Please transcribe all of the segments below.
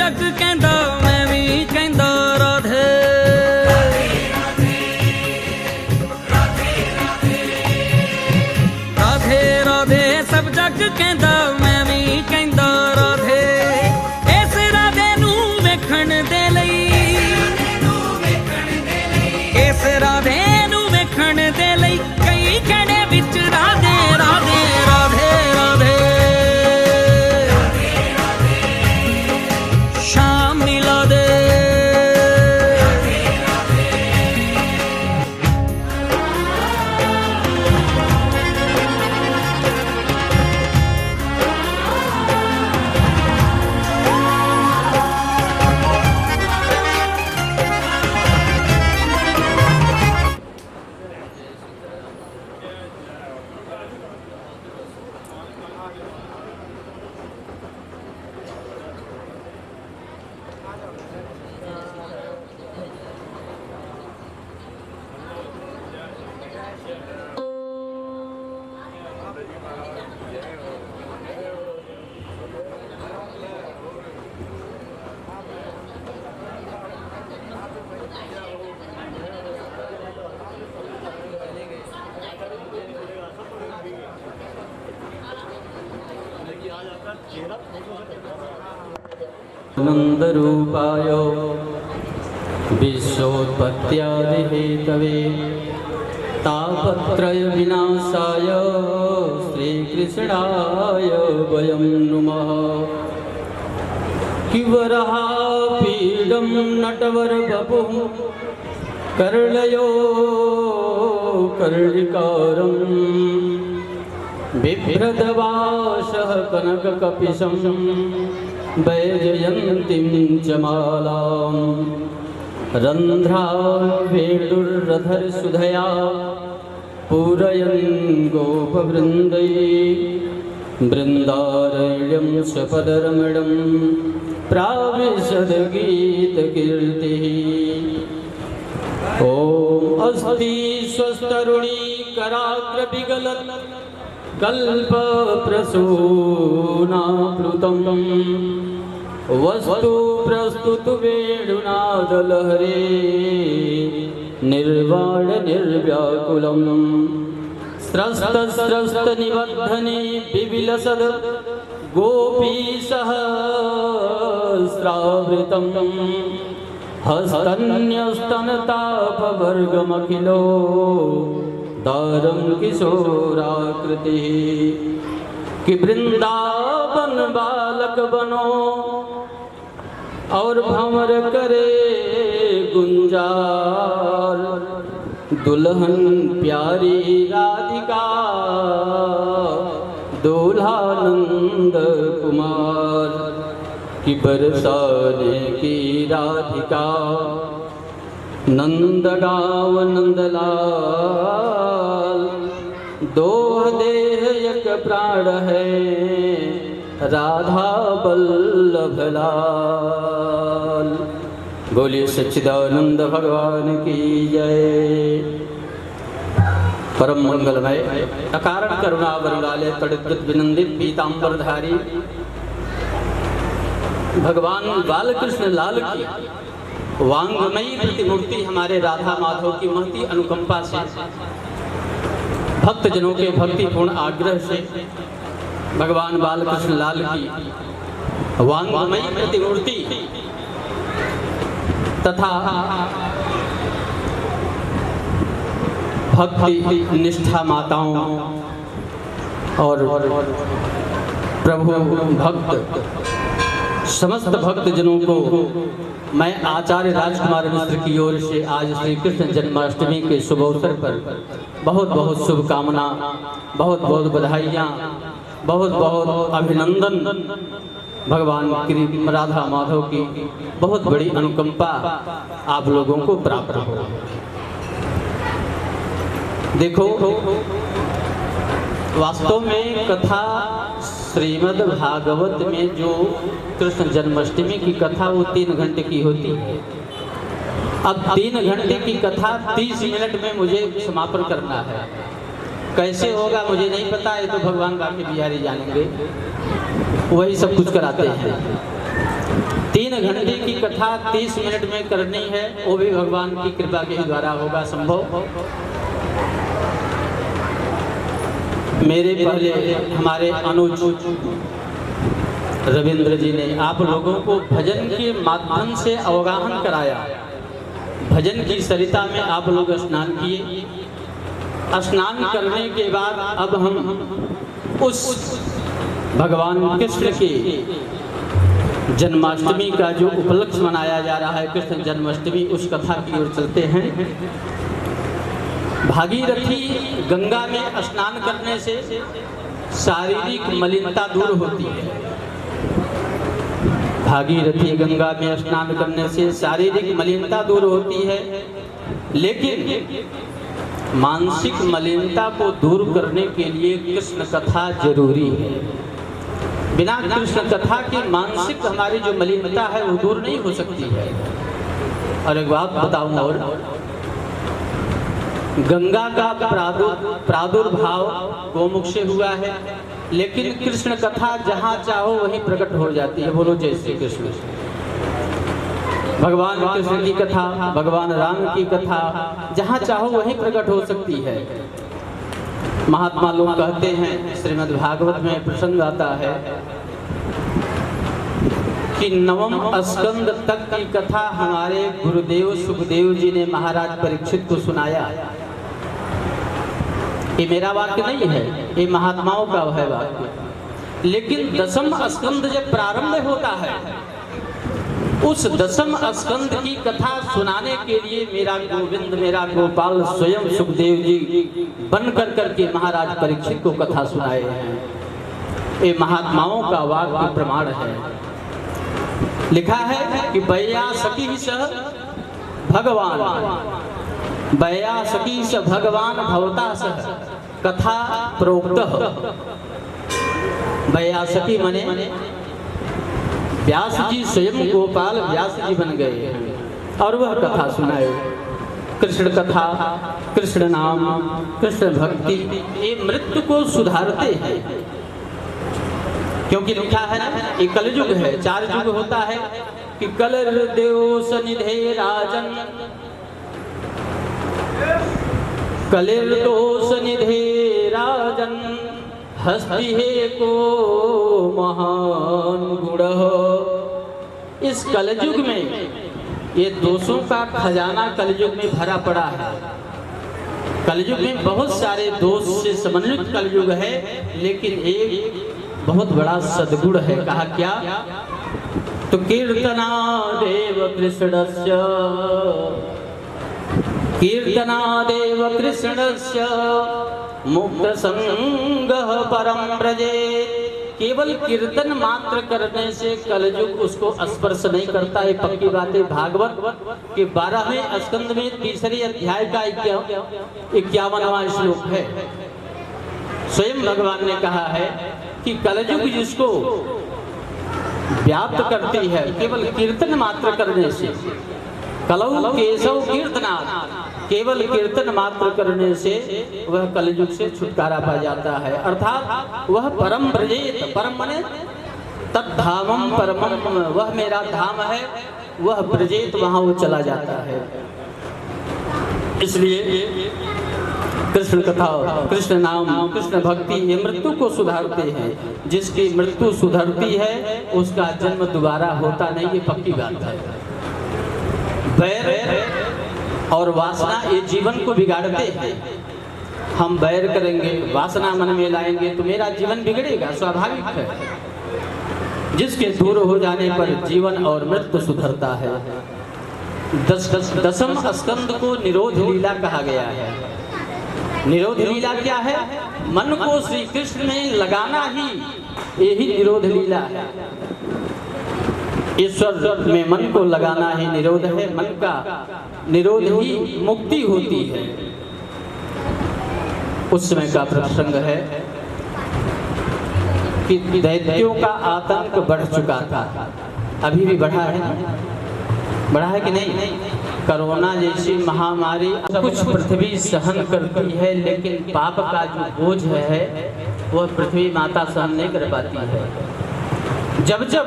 जग कहंदा मैं भी कहंदा राधे राधे राधे सब जग कहंदा मैं भी कहंदा राधे इस राधे नू वेखण दे लई इस राधे नू वेखण दे लई कई कहणे विच राधे राधे राधे राधे शाम मिला दे नंद रूपाय विश्वोत्पत्त्यादिहेतवे तापत्रय विनाशाय श्रीकृष्णाय वयं नुमः किवरहापीडं नटवरवपुः कर्णयो कर्णिकारं बिभ्रदवासः कनककपिशं वैजयन्तीं च मालां रन्ध्रावेणुर्रधरसुधया पूरयन् गोपवृन्दैः बृन्दारण्यं शपदरमणं प्राविशद्गीतकीर्तिः ॐ अस्ति स्वस्तरुणी कराग्रविगलत् कल्पप्रसूनाप्लुतं वस्तु प्रस्तुत वेणुनादलहरे निर्वाण निर्व्याकुलं स्रस्तस्रस्तनिबद्धने विविलसद् गोपीसहस्रावृतं हस्तन्यस्तनतापवर्गमखिलो दारं किशोराकृतिः कि वृंदावन बालक बनो और भंवर करे गुंजार दुल्हन प्यारी राधिका दूल्हा नंद कुमार की बरसाने की राधिका नंद गाँव नंदलाल दो देह एक प्राण है राधा बल्लभ लाल। बोलिए सच्चिदानंद भगवान की जय। परम मंगलमय अकारण करुणा वरुणालय तड़ित विनंदित पीतांबरधारी भगवान बालकृष्ण लाल की वांगमयी प्रतिमूर्ति हमारे राधा माधव की महती अनुकंपा से भक्तजनों के भक्तिपूर्ण आग्रह से भगवान बालकृष्ण लाल की वांगमयी प्रतिमूर्ति तथा भक्ति निष्ठा माताओं और प्रभु भक्त समस्त भक्तजनों को मैं आचार्य राजकुमार मिश्र की ओर से आज श्री कृष्ण जन्माष्टमी के शुभ अवसर पर बहुत बहुत शुभकामना, बहुत बहुत बधाइयाँ, बहुत बहुत अभिनंदन। भगवान श्री राधा माधव की बहुत बड़ी अनुकंपा आप लोगों को प्राप्त हो। देखो वास्तव में कथा श्रीमद् भागवत में जो कृष्ण जन्माष्टमी की कथा वो 3 घंटे की होती है। अब 3 घंटे की कथा 30 मिनट में मुझे समापन करना है। कैसे होगा मुझे नहीं पता, ये तो भगवान बाकी बिहारी जानेंगे, वही सब कुछ कराते हैं। 3 घंटे की कथा 30 मिनट में करनी है, वो भी भगवान की कृपा के द्वारा होगा संभव। मेरे पहले हमारे अनुज रविंद्र जी ने आप लोगों को भजन के माध्यम से अवगाहन कराया। भजन की सरिता में आप लोग स्नान किए। स्नान करने के बाद अब हम उस भगवान कृष्ण के जन्माष्टमी का जो उपलक्ष्य मनाया जा रहा है, कृष्ण जन्माष्टमी, उस कथा की ओर चलते हैं। भागीरथी गंगा में स्नान करने से शारीरिक मलिनता दूर होती है। भागीरथी गंगा में स्नान करने से शारीरिक मलिनता दूर होती है, लेकिन मानसिक मलिनता को दूर करने के लिए कृष्ण कथा जरूरी है। बिना कृष्ण कथा के मानसिक हमारी जो मलिनता है वो दूर नहीं हो सकती है। और एक बात बताऊं, और गंगा का प्रादुर्भाव गोमुख से हुआ है, लेकिन कृष्ण कथा जहाँ चाहो वहीं प्रकट हो जाती है। बोलो जय श्री कृष्ण। भगवान कृष्ण की कथा, भगवान राम की कथा जहाँ चाहो वहीं प्रकट हो सकती है। महात्मा लोग कहते हैं, श्रीमद् भागवत में प्रसंग आता है कि 9वें स्कंद तक की कथा हमारे गुरुदेव सुखदेव जी ने महाराज परीक्षित को सुनाया। ये मेरा वाक्य नहीं है, ये महात्माओं का है वाक्य। लेकिन 10वां स्कंद जब प्रारंभ होता है, उस 10वां स्कंद की कथा सुनाने के लिए मेरा गोविंद, मेरा गोपाल स्वयं सुखदेव जी बन करके महाराज परीक्षित को कथा सुनाए हैं। ये महात्माओं का वाक्य प्रमाण है। लिखा है कि वैयासकी सह भगवान, वैयासकी स भगवान भवता सह कथा प्रोक्त। वैयासकी मने व्यास जी स्वयं गोपाल व्यास जी बन गए और वह कथा सुनाए। कृष्ण कथा, कृष्ण नाम, कृष्ण भक्ति, ये मृत्यु को सुधारते हैं। क्योंकि लिखा है ना, ये कलयुग है। 4 युग होता है कि कलिर्देव सनिधे राजन, कलिर्दोष निधे राजन, हस्ति है को महान गुण। इस कलयुग में ये दोषों का खजाना कलयुग में भरा पड़ा है। कलयुग में बहुत सारे दोष से समन्वित कलयुग है, लेकिन एक बहुत बड़ा सद्गुण है। कहा क्या? तो कीर्तना देव कृष्णस्य, कीर्तना देव कृष्णस्य मुक्त संगः परम ब्रजे। केवल कीर्तन मात्र करने से कलयुग उसको स्पर्श नहीं करता है। पक्की बात है। भागवत के 12वें स्कंद में 3रे अध्याय का 51वां श्लोक है। स्वयं भगवान ने कहा है कि कलयुग जिसको व्याप्त करती है केवल कीर्तन मात्र करने से। कलौ केशव कीर्तनात्, केवल कीर्तन मात्र करने से वह कलयुग से छुटकारा पा जाता है। अर्थात वह परम ब्रजेत, परम माने तद्धामम परमम, वह मेरा धाम है, वह ब्रजेत, वहां वो चला जाता है। इसलिए कृष्ण कथा, कृष्ण नाम, कृष्ण भक्ति ये मृत्यु को सुधारते हैं। जिसकी मृत्यु सुधरती है उसका जन्म दोबारा होता नहीं, ये पक्की बात है। बैर और वासना ये जीवन को बिगाड़ते हैं। हम बैर करेंगे, वासना मन में लाएंगे तो मेरा जीवन बिगड़ेगा, स्वाभाविक है। जिसके दूर हो जाने पर जीवन और मृत्यु सुधरता है। 10वां स्कंद को निरोध लीला कहा गया है। निरोध लीला क्या है? मन को श्री कृष्ण में लगाना ही यही निरोध लीला है। ईश्वर में मन को लगाना ही निरोध है। मन का निरोध ही मुक्ति होती है। उस समय का प्रसंग है कि दैत्यों का आतंक बढ़ चुका था। अभी भी बढ़ा है, बढ़ा है कि नहीं? कोरोना जैसी महामारी कुछ पृथ्वी सहन करती है, लेकिन पाप का जो बोझ है वह पृथ्वी माता सहन नहीं कर पाती है। जब जब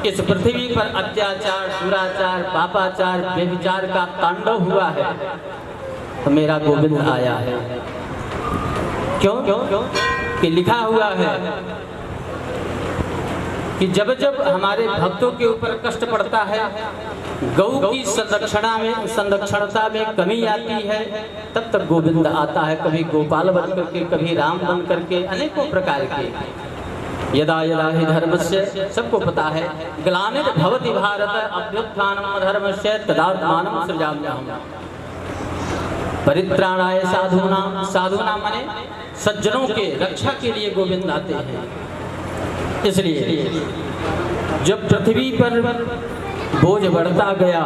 इस पृथ्वी पर अत्याचार, दुराचार, पापाचार, व्यभिचार का तांडव हुआ है तो मेरा गोविंद आया है। क्यों? कि लिखा हुआ है कि जब जब हमारे भक्तों के ऊपर कष्ट पड़ता है, गौ की संरक्षणता में कमी आती है, तब तक गोविंद आता है। कभी गोपाल बन करके, कभी राम बन करके, अनेकों प्रकार के। यदा यदा हि धर्मस्य, सबको पता है, ग्लानिर्भवति भारत अभ्युत्थानम् अधर्मस्य तदात्मानं सृजाम्यहम्। परित्राणाय साधूनां, साधूनां माने सज्जनों के रक्षा के लिए गोविंद आते हैं। इसलिए जब पृथ्वी पर बोझ बढ़ता गया,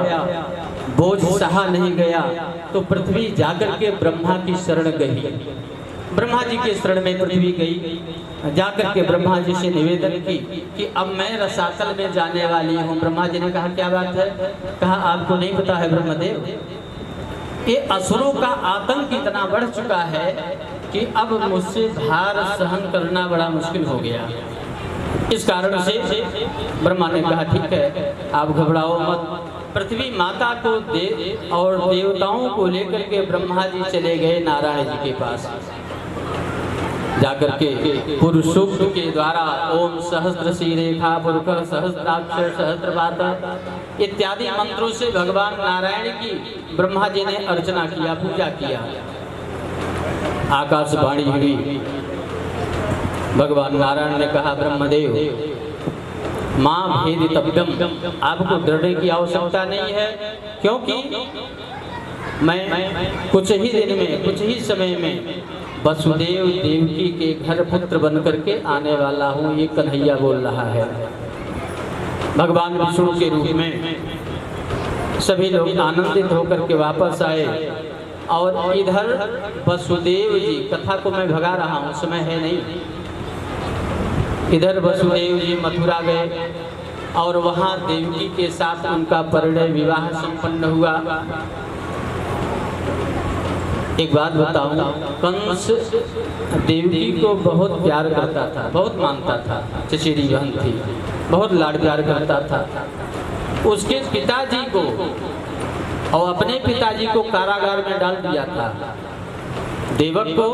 बोझ सहा नहीं गया, तो पृथ्वी जाकर के ब्रह्मा की शरण गई। ब्रह्मा जी के शरण में पृथ्वी गई। जाकर के ब्रह्मा जी से निवेदन की कि अब मैं रसातल में जाने वाली हूँ। ब्रह्मा जी ने कहा क्या बात है? कहा आपको नहीं पता है ब्रह्मदेव, ये असुरों का आतंक इतना बढ़ चुका है कि अब मुझसे भार सहन करना बड़ा मुश्किल हो गया। इस कारण से ब्रह्मा ने कहा ठीक है, आप घबराओ मत। पृथ्वी माता को और देवताओं को लेकर के ब्रह्मा जी चले गए नारायण जी के पास। जाकर के पुरुष सूक्त के द्वारा ओम सहस्त्र रेखा पुरुष सहस्त्राक्षर सहस्त्रपाद इत्यादि मंत्रों से भगवान नारायण की ब्रह्मा जी ने अर्चना किया, पूजा किया। आकाशवाणी हुई। भगवान नारायण ने कहा ब्रह्मदेव माँ भेदितव्यम, आपको डरने की आवश्यकता नहीं है, क्योंकि मैं कुछ ही दिन में, कुछ ही समय में वसुदेव देवकी के घर पुत्र बन करके आने वाला हूँ। ये कन्हैया बोल रहा है। भगवान विष्णु के रूप में सभी लोग आनंदित होकर के वापस आए। और इधर वसुदेव जी, कथा को मैं भगा रहा हूँ, समय है नहीं। इधर वसुदेव जी मथुरा गए और वहाँ देवकी के साथ उनका परिणय विवाह संपन्न हुआ। एक बात बताऊं, कंस देवकी को बहुत प्यार करता था, बहुत मानता था, चचेरी बहन थी, बहुत लाड प्यार करता था। उसके पिताजी को और अपने पिताजी को कारागार में डाल दिया था। देवक को,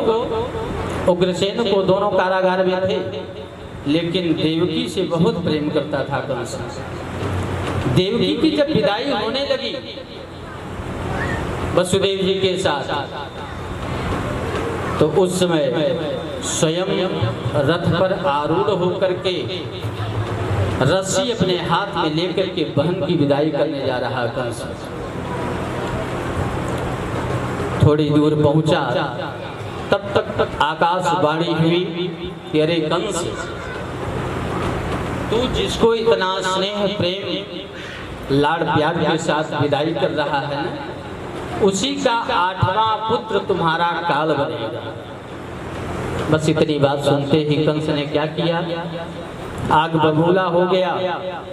उग्रसेन को, दोनों कारागार में थे, लेकिन देवकी से बहुत प्रेम करता था कंस। देवकी की जब विदाई होने लगी वसुदेव जी के साथ, तो उस समय स्वयं रथ पर आरूढ़ होकर के रस्सी अपने हाथ में लेकर के बहन की विदाई करने जा रहा कंस। थोड़ी दूर पहुंचा, तब तक आकाशवाणी हुई कि अरे कंस, तू जिसको इतना स्नेह प्रेम लाड़ प्यार के साथ विदाई कर रहा है ना, उसी का 8वां पुत्र तुम्हारा काल बनेगा। बस इतनी बात सुनते ही कंस ने क्या किया, आग बबूला हो गया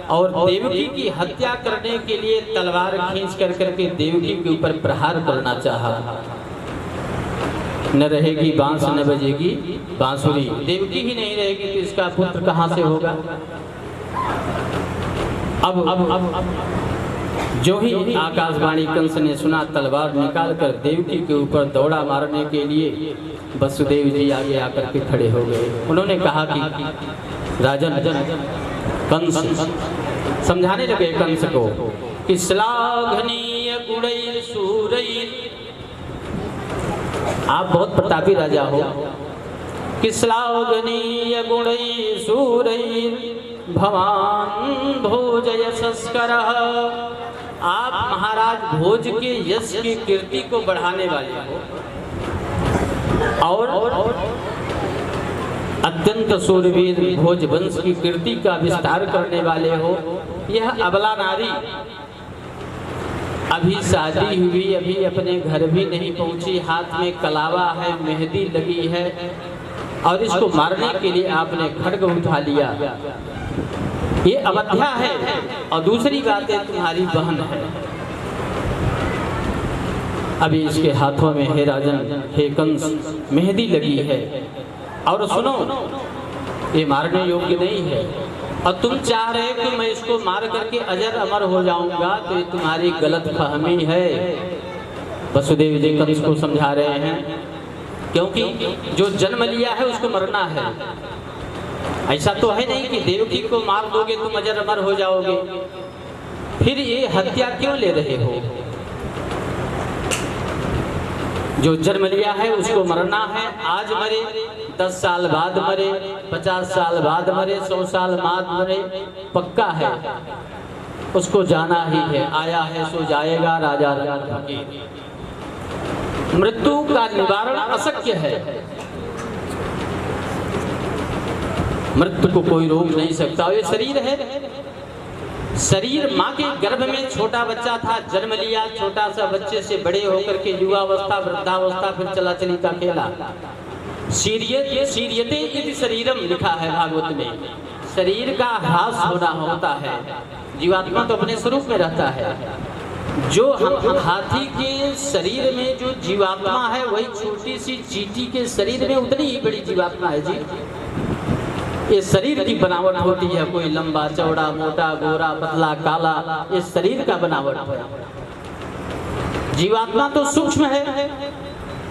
और देवकी की हत्या करने के लिए तलवार खींच कर करके देवकी के ऊपर प्रहार करना चाहा। न रहेगी बांस न बजेगी बांसुरी, देवकी ही नहीं रहेगी तो इसका पुत्र कहाँ से होगा। अब जो ही आकाशवाणी कंस ने सुना, तलवार निकाल कर देवकी के ऊपर दौड़ा मारने के लिए वसुदेव जी आगे आकर के खड़े हो गए। उन्होंने कहा कि राजन, कंस समझाने लगे कंस को कि श्लाघनीय गुणैर सूरैर, आप बहुत प्रतापी राजा हो, कि श्लाघनीय गुणैर सूरैर भवान भोजय संस्कारः, आप महाराज भोज के यश की कीर्ति को बढ़ाने वाले हो और अत्यंत सूरवीर भोज वंश की कीर्ति का विस्तार करने वाले हो। यह अबला नारी अभी शादी हुई, अभी अपने घर भी नहीं पहुंची, हाथ में कलावा है, मेहंदी लगी है और इसको मारने के लिए आपने खड्ग उठा लिया। ये अवध्या है और दूसरी बात है तुम्हारी बहन है। अभी इसके हाथों में हे राजन, हे कंस, मेहंदी लगी है और सुनो, ये मारने योग्य नहीं है। और तुम चाह रहे कि मैं इसको मार करके अजर अमर हो जाऊंगा, तो ये तुम्हारी गलत फहमी है। वसुदेव जी कंस को समझा रहे हैं, क्योंकि जो जन्म लिया है उसको मरना है। ऐसा तो है नहीं कि देवकी को मार दोगे तुम अजर अमर हो जाओगे, फिर ये हत्या क्यों ले रहे हो? जो जन्म लिया है उसको मरना है। आज मरे, 10 साल बाद मरे, 50 साल बाद मरे, 100 साल बाद मरे, पक्का है उसको जाना ही है। आया है सो जाएगा, राजा रण फकीर। मृत्यु का निवारण अशक्य है, मृत्यु को कोई रोक नहीं सकता। ये शरीर है, शरीर माँ के गर्भ में छोटा बच्चा था, जन्म लिया, छोटा सा बच्चे से बड़े होकर के युवावस्था, वृद्धावस्था, फिर चला चली का खेला। शीर्यते इति शरीरम लिखा है भागवत में। शरीर का ह्रास होना होता है। जीवात्मा तो अपने स्वरूप में रहता है। जो हम हाथी के शरीर में जो जीवात्मा है वही छोटी सी चींटी के शरीर में उतनी ही बड़ी जीवात्मा है जी। ये शरीर की बनावट होती है, कोई लंबा चौड़ा मोटा गोरा पतला काला, ये शरीर का बनावट है। जीवात्मा तो सूक्ष्म है,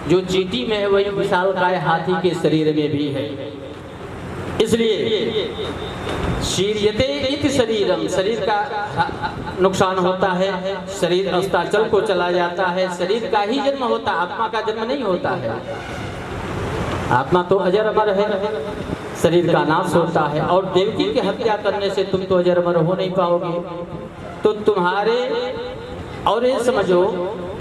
जो चींटी में है वही विशालकाय हाथी के शरीर में भी है। इसलिए शीर्यते इति शरीरम, शरीर का नुकसान होता है, शरीर अस्ताचल को चला जाता है, शरीर का ही जन्म होता है, आत्मा का जन्म नहीं होता है। आत्मा तो अजर अमर है, शरीर का नाश होता है। और देवकी की हत्या करने से तुम तो अजर अमर हो नहीं पाओगे। तो तुम्हारे, और ये समझो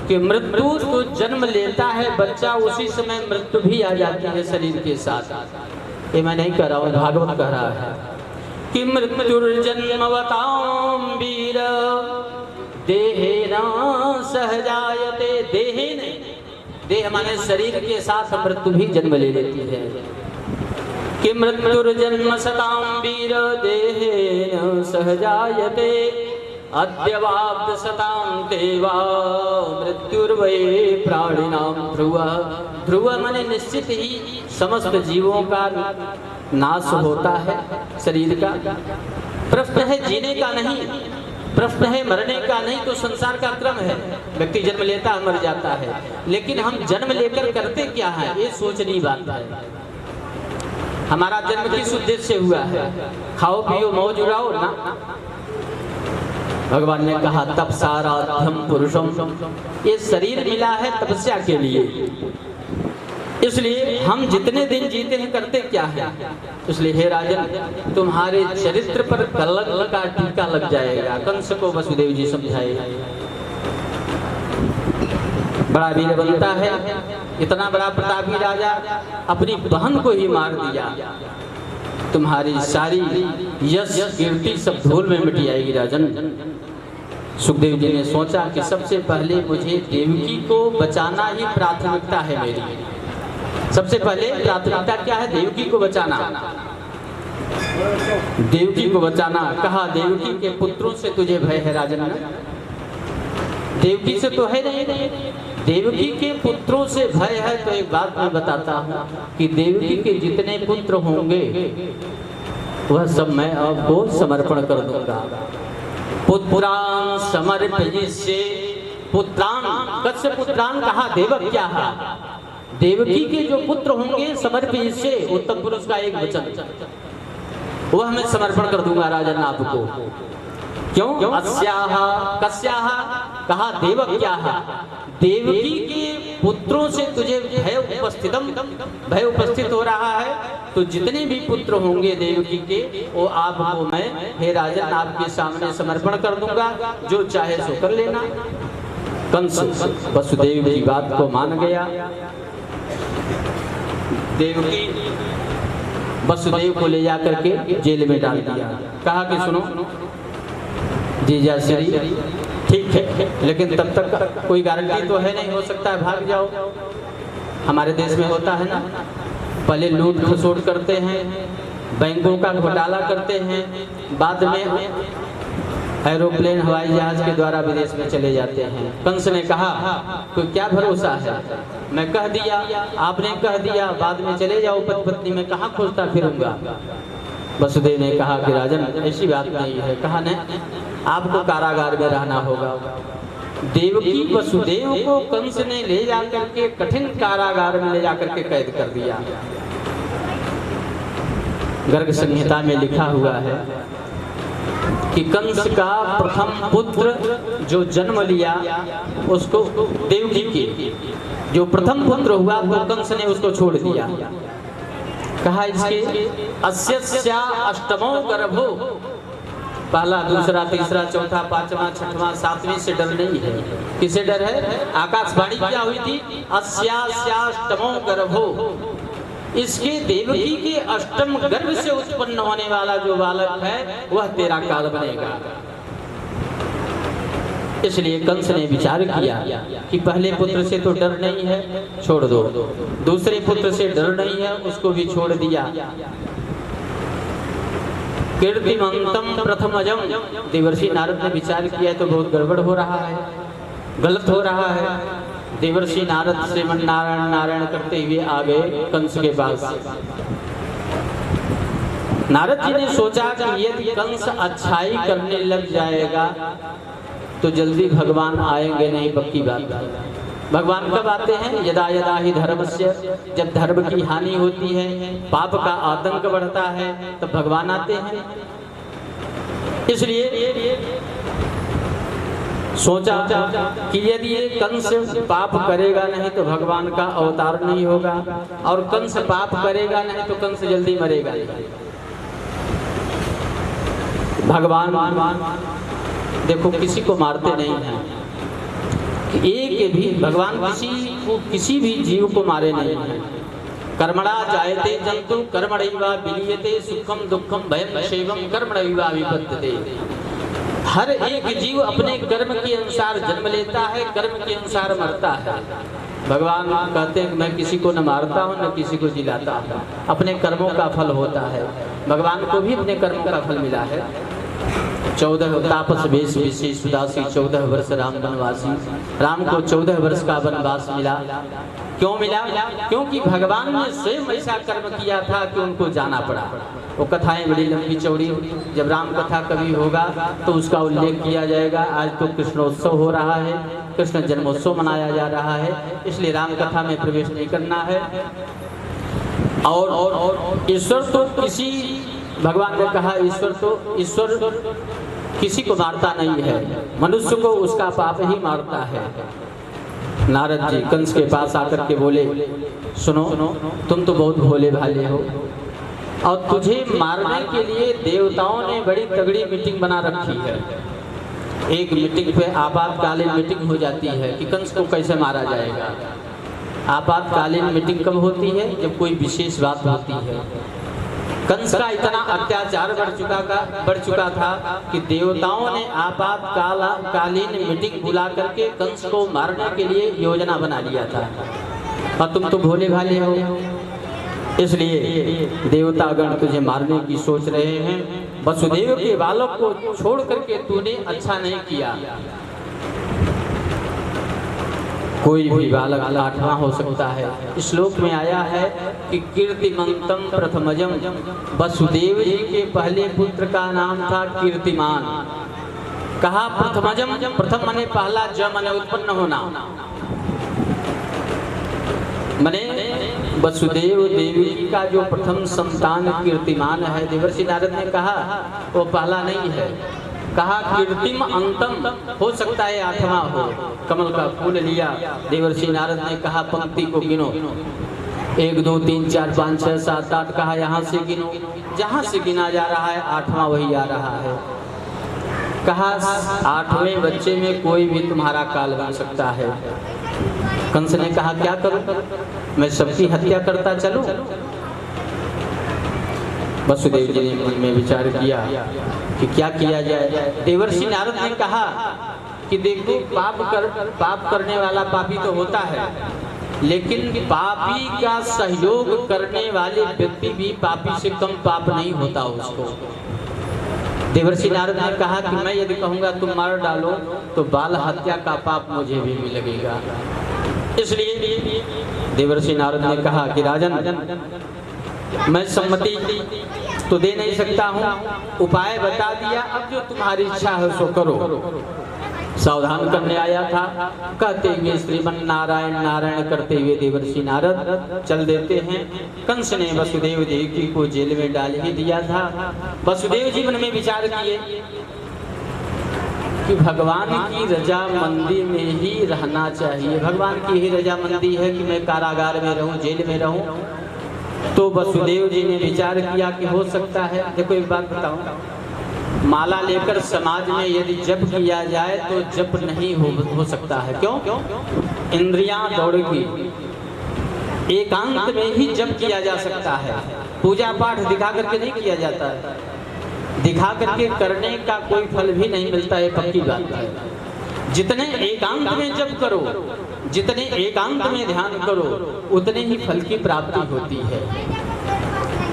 कि मृत्यु तो जन्म लेता है बच्चा, उसी समय मृत्यु भी आ जाती है शरीर के साथ। ये मैं नहीं कह रहा हूँ, भागवत कह रहा है कि मृत्युर्जन्मवतां वीर देहेन सहजायते। देहे नहीं, देह माने शरीर के साथ मृत्यु भी जन्म ले लेती है। कि मृत्युर्जन्म सतां वीर देहेन सहजायते अद्यवाब्द सतां देवा मृत्युर्वै प्राणिनां ध्रुव। ध्रुव माने निश्चित ही समस्त जीवों का नाश होता है शरीर का। प्रश्न है जीने का नहीं, प्रश्न है मरने का नहीं। तो संसार का क्रम है, व्यक्ति जन्म लेता है, मर जाता है। लेकिन हम जन्म लेकर करते क्या है, ये सोचनी बात है। हमारा जन्म किस उद्देश्य से हुआ है? खाओ पियो मौज उड़ाओ ना। भगवान ने कहा तपसाराध्यम पुरुषम, ये शरीर मिला है तपस्या के लिए। इसलिए हम जितने दिन जीते हैं करते क्या है? इसलिए हे राजन, तुम्हारे चरित्र पर कलंक का टीका लग जाएगा। कंस को वसुदेव जी समझाए, बड़ा वीर बनता है, इतना बड़ा प्रतापी राजा अपनी बहन को ही मार दिया। तुम्हारी सारी यश कीर्ति सब धूल में मिट जाएगी राजन। सुखदेव जी ने सोचा कि सबसे पहले मुझे देवकी को बचाना ही प्राथमिकता है मेरी। सबसे पहले प्राथमिकता क्या है? देवकी को बचाना। देवकी को बचाना। कहा देवकी के पुत्रों से तुझे भय है राजन? देवकी से तो है नहीं। देवकी के पुत्रों से भय है तो एक बात मैं बताता हूँ कि देवकी के जितने पुत्र होंगे वह सब मैं आपको समर्पण कर दूंगा। पुत्रान समर्पयिष्ये। पुत्रान, कस्य पुत्रान कहा? देवक क्या है? देवकी के जो पुत्र होंगे समर्पयिष्ये, उत्तम पुरुष का एक वचन, वह मैं समर्पण कर दूंगा राजन आपको। क्यों? अस्याह कस्याह कहा? देवक क्या है? देवकी के पुत्रों से तुझे भय उपस्थित हो रहा है। तो जितने भी पुत्र होंगे देवकी के, वो आपको मैं हे राजन आपके सामने समर्पण कर दूंगा, जो चाहे सो कर लेना। कंस वसुदेव की बात को मान गया। देवकी वसुदेव को ले जाकर के जेल में डाल दिया। कहा कि सुनो जीजा श्री, ठीक है, लेकिन तब तक कोई गारंटी तो है नहीं, हो सकता है भाग जाओ। हमारे देश में होता है ना, पहले लूट खसोट करते हैं, बैंकों का घोटाला करते हैं, बाद में एरोप्लेन हवाई जहाज के द्वारा विदेश में चले जाते हैं। कंस ने कहा तो क्या भरोसा है, मैं कह दिया, आपने कह दिया, बाद में चले जाओ पति पत्नी में, कहाँ खोजता फिरूंगा। वसुदेव ने कहा कि राजन ऐसी बात नहीं है। कहा नहीं, आपको कारागार में रहना होगा। देवकी वसुदेव को कंस ने ले जाकर के कठिन कारागार में ले जाकर के कैद कर दिया। गर्ग संहिता में लिखा हुआ है कि कंस का प्रथम पुत्र जो जन्म लिया उसको, देवकी के जो प्रथम पुत्र हुआ वो कंस ने उसको छोड़ दिया। कहा इसके अस्यस्या अष्टमो गर्भो, पहला दूसरा तीसरा चौथा पांचवा छठवां सातवीं से डर नहीं है। किसे डर है? आकाशवाणी क्या हुई थी? अस्यास्याष्टमो गर्भो, इसके देवकी के अष्टम गर्भ से उत्पन्न होने वाला जो बालक है वह तेरा काल बनेगा। इसलिए कंस ने विचार किया कि पहले पुत्र से तो डर नहीं है, छोड़ दो। दूसरे पुत्र से डर नहीं है, उसको भी छोड़ दिया। कीर्तिमंतम प्रथमजम, देवर्षि नारद ने विचार किया तो बहुत गड़बड़ हो रहा है, गलत हो रहा है। देवर्षि नारद श्रीमन नारायण नारायण करते हुए आ गए कंस के पास। नारद जी ने सोचा कि यदि कंस अच्छाई करने लग जाएगा तो जल्दी भगवान आएंगे नहीं, पक्की बात है। भगवान कब आते हैं? यदा यदा ही धर्मस्य, जब धर्म की हानि होती है, पाप का आतंक बढ़ता है, तब भगवान आते हैं। इसलिए सोचा कि यदि ये कंस पाप करेगा नहीं तो भगवान का अवतार नहीं होगा, और कंस पाप करेगा नहीं तो कंस जल्दी मरेगा नहीं। भगवान देखो किसी को मारते नहीं हैं, एक भी भगवान किसी भी जीव को मारे नहीं हैं। कर्मणा जायते जंतु कर्मणैवा विलीयते, सुखम दुखम भयम शैवम कर्मणैवा विपद्यते। हर एक जीव अपने कर्म के अनुसार जन्म लेता है, कर्म के अनुसार मरता है। भगवान कहते हैं मैं किसी को न मारता हूँ न किसी को जिलाता हूँ, अपने कर्मों का फल होता है। भगवान को भी अपने कर्म का फल मिला है। 14 तापस वेश विशेष उदासी, 14 वर्ष राम वनवासी। राम को 14 वर्ष का वनवास मिला। क्यों मिला? क्योंकि भगवान ने स्वयं ऐसा कर्म किया था कि उनको जाना पड़ा। वो कथाएं बड़ी लंबी चौड़ी, जब राम कथा कभी होगा तो उसका उल्लेख किया जाएगा। आज तो कृष्णोत्सव हो रहा है, कृष्ण जन्मोत्सव मनाया जा रहा है, इसलिए राम कथा में प्रवेश नहीं करना है। और ईश्वर तो किसी, भगवान ने कहा ईश्वर किसी को मारता नहीं है, मनुष्य को उसका पाप ही मारता है। नारद जी कंस के पास आकर के बोले, सुनो तुम तो बहुत भोले भाले हो, और तुझे मारने के लिए देवताओं ने बड़ी तगड़ी मीटिंग बना रखी है। एक मीटिंग पे आपातकालीन मीटिंग हो जाती है कि कंस को कैसे मारा जाएगा। आपातकालीन मीटिंग कब होती है? जब कोई विशेष बात होती है। कंस का इतना अत्याचार बढ़ चुका था कि देवताओं ने आपातकालीन मीटिंग बुला करके कंस को मारने के लिए योजना बना लिया था। और तुम तो भोले भाले हो, इसलिए देवतागण तुझे मारने की सोच रहे हैं। वसुदेव के बालक को छोड़ करके तूने अच्छा नहीं किया। कोई भी बालक 8वां हो सकता है। इस श्लोक में आया है कि कीर्तिमंतम प्रथमजम, वसुदेव जी के पहले पुत्र का नाम था कीर्तिमान। कहा प्रथमजम, प्रथम माने पहला, ज माने उत्पन्न होना, माने वसुदेव देवी का जो प्रथम संतान कीर्तिमान है। देवर्षि नारद ने कहा वो पहला नहीं है, कहा कीर्तिम अंतम, हो सकता है 8वां हो। कमल का फूल लिया, देवर्षि नारद ने कहा पंक्ति को गिनो, 1 2 3 4 5 6 7 8, कहा यहाँ से गिनो, जहाँ से गिना जा रहा है 8वां वही आ रहा है। कहा 8वें बच्चे में कोई भी तुम्हारा काल बन सकता है। कंस ने कहा क्या करूं, मैं सबकी हत्या करता चलूं? वसुदेव जी ने मन में विचार किया कि क्या किया जाए। देवर्षि नारद ने कहा कि देखो पाप करने वाला पापी तो होता है, लेकिन पापी का सहयोग करने वाले व्यक्ति भी पापी से कम पाप नहीं होता उसको। देवर्षि नारद ने कहा कि मैं यदि कहूँगा तुम मार डालो तो बाल हत्या का पाप मुझे भी लगेगा। इसलिए देवर्षि नारद ने कहा कि राजन, मैं सम्मति तो दे नहीं सकता हूँ, उपाय बता दिया, अब जो तुम्हारी इच्छा है सो करो। सावधान करने आया था, कहते हुए श्रीमन नारायण नारायण करते हुए देवर्षि नारद चल देते हैं। कंस ने वसुदेव देवकी को जेल में डाल ही दिया था। वसुदेव जी मन में विचार किए कि भगवान की रजामंदी में ही रहना चाहिए, भगवान की ही रजामंदी है कि मैं कारागार में रहूं, जेल में रहूं। तो वसुदेव जी ने विचार किया कि हो सकता है, देखो एक बात बताऊं, माला लेकर समाज में यदि जप किया जाए तो जप नहीं हो सकता है। क्यों? इंद्रियां दौड़ेगी, एकांत में ही जप किया जा सकता है। पूजा पाठ दिखा करके नहीं किया जाता है, दिखा करके करने का कोई फल भी नहीं मिलता है, पक्की बात है। जितने एकांत में जप करो, जितने एकांत में ध्यान करो, उतने ही फल की प्राप्ति होती है।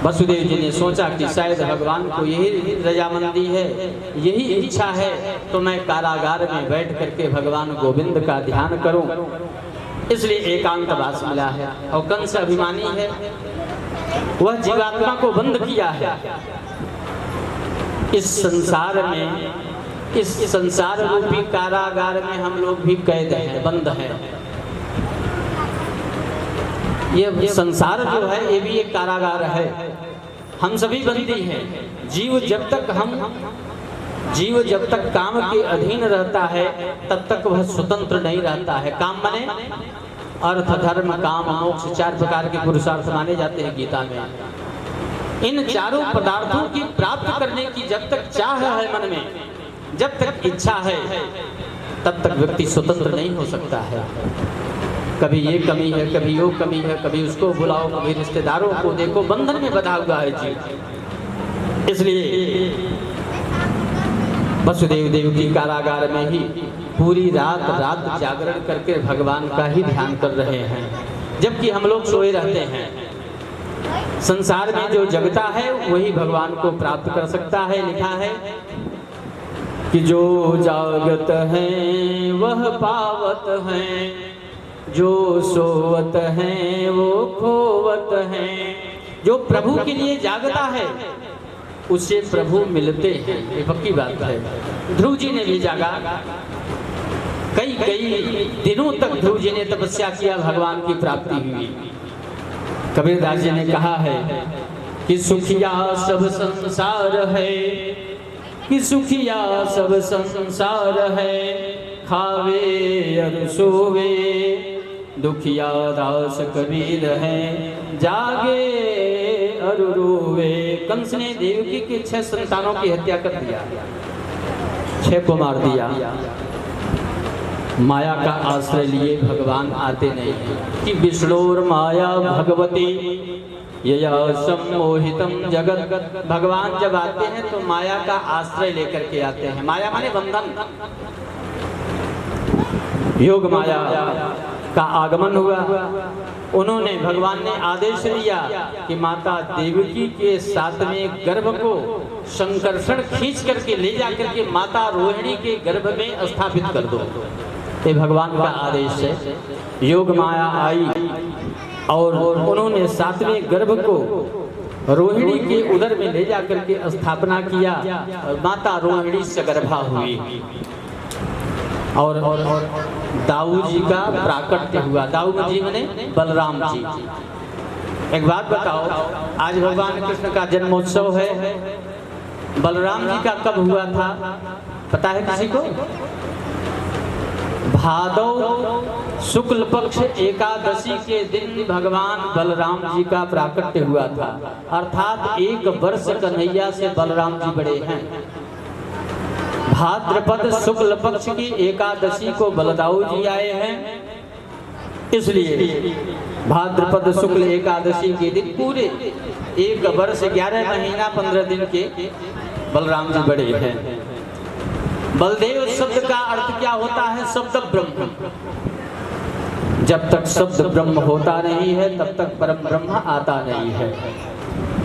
वसुदेव जी ने सोचा कि शायद भगवान को यही रजामंदी है, यही इच्छा है, तो मैं कारागार में बैठ करके भगवान गोविंद का ध्यान करूं, इसलिए एकांतवास मिला है। और कंस अभिमानी है, वह जीवात्मा को बंद किया है। इस संसार में, इस संसार रूपी कारागार में हम लोग भी कैद हैं, बंद हैं। ये संसार जो है ये भी एक कारागार है, हम सभी बंदी हैं। जीव जब तक काम के अधीन रहता है तब तक वह स्वतंत्र नहीं रहता है। काम माने अर्थ, धर्म, काम, मोक्ष, 4 प्रकार के पुरुषार्थ माने जाते हैं गीता में। इन चारों पदार्थों की प्राप्त करने की जब तक चाह है मन में, जब तक इच्छा है, तब तक व्यक्ति स्वतंत्र नहीं हो सकता है। कभी ये कमी है, कभी वो कमी है, कभी उसको बुलाओ, कभी रिश्तेदारों को देखो, बंधन में बंधा हुआ है जीव। इसलिए वसुदेव देवकी कारागार में ही पूरी रात जागरण करके भगवान का ही ध्यान कर रहे हैं, जबकि हम लोग सोए रहते हैं। संसार में जो जगता है वही भगवान को प्राप्त कर सकता है। लिखा है कि जो जागत हैं वह पावत हैं, जो सोवत हैं वो खोवत हैं। जो प्रभु के लिए जागता है उससे प्रभु मिलते हैं, ये पक्की बात है। ध्रुव जी ने भी जागा, कई दिनों तक ध्रुव जी ने तपस्या किया, भगवान की प्राप्ति हुई। कबीरदास जी ने कहा है कि सुखिया सब संसार है, कि सुखिया सब संसार है, खावे और सोवे दुखिया दास कबीर है, जागे और रोवे। कंस ने देवकी के 6 संतानों की हत्या कर दिया, 6 को मार दिया। माया का आश्रय लिए भगवान आते नहीं हैं कि विष्णुर माया भगवती यया सम्मोहितम जगत। भगवान जब आते हैं तो माया का आश्रय लेकर के आते हैं। माया माने बंधन। योग माया का आगमन हुआ, उन्होंने, भगवान ने आदेश दिया कि माता देवकी के 7वें गर्भ को संकर्षण खींच करके ले जाकर के माता रोहिणी के गर्भ में स्थापित कर दो। ये भगवान का आदेश है। योग माया आई और उन्होंने 7वें गर्भ को रोहिणी के उदर में ले जाकर के स्थापना किया और माता रोहिणी सगर्भा हुई। और दाऊ जी का प्राकट्य हुआ। दाऊ जी माने बलराम जी। एक बात बताओ, आज भगवान कृष्ण का जन्मोत्सव है, बलराम जी का कब हुआ था पता है किसी को? भादव शुक्ल पक्ष एकादशी के दिन भगवान बलराम जी का प्राकट्य हुआ था। अर्थात 1 वर्ष कन्हैया से बलराम जी बड़े हैं। भाद्रपद शुक्ल पक्ष की एकादशी को बलदाऊ जी आए हैं, इसलिए भाद्रपद शुक्ल एकादशी के दिन पूरे 1 वर्ष 11 महीना 15 दिन के बलराम जी बड़े हैं। बलदेव शब्द का अर्थ क्या होता है? शब्द ब्रह्म। जब तक शब्द ब्रह्म होता नहीं है तब तक परम ब्रह्म आता नहीं है।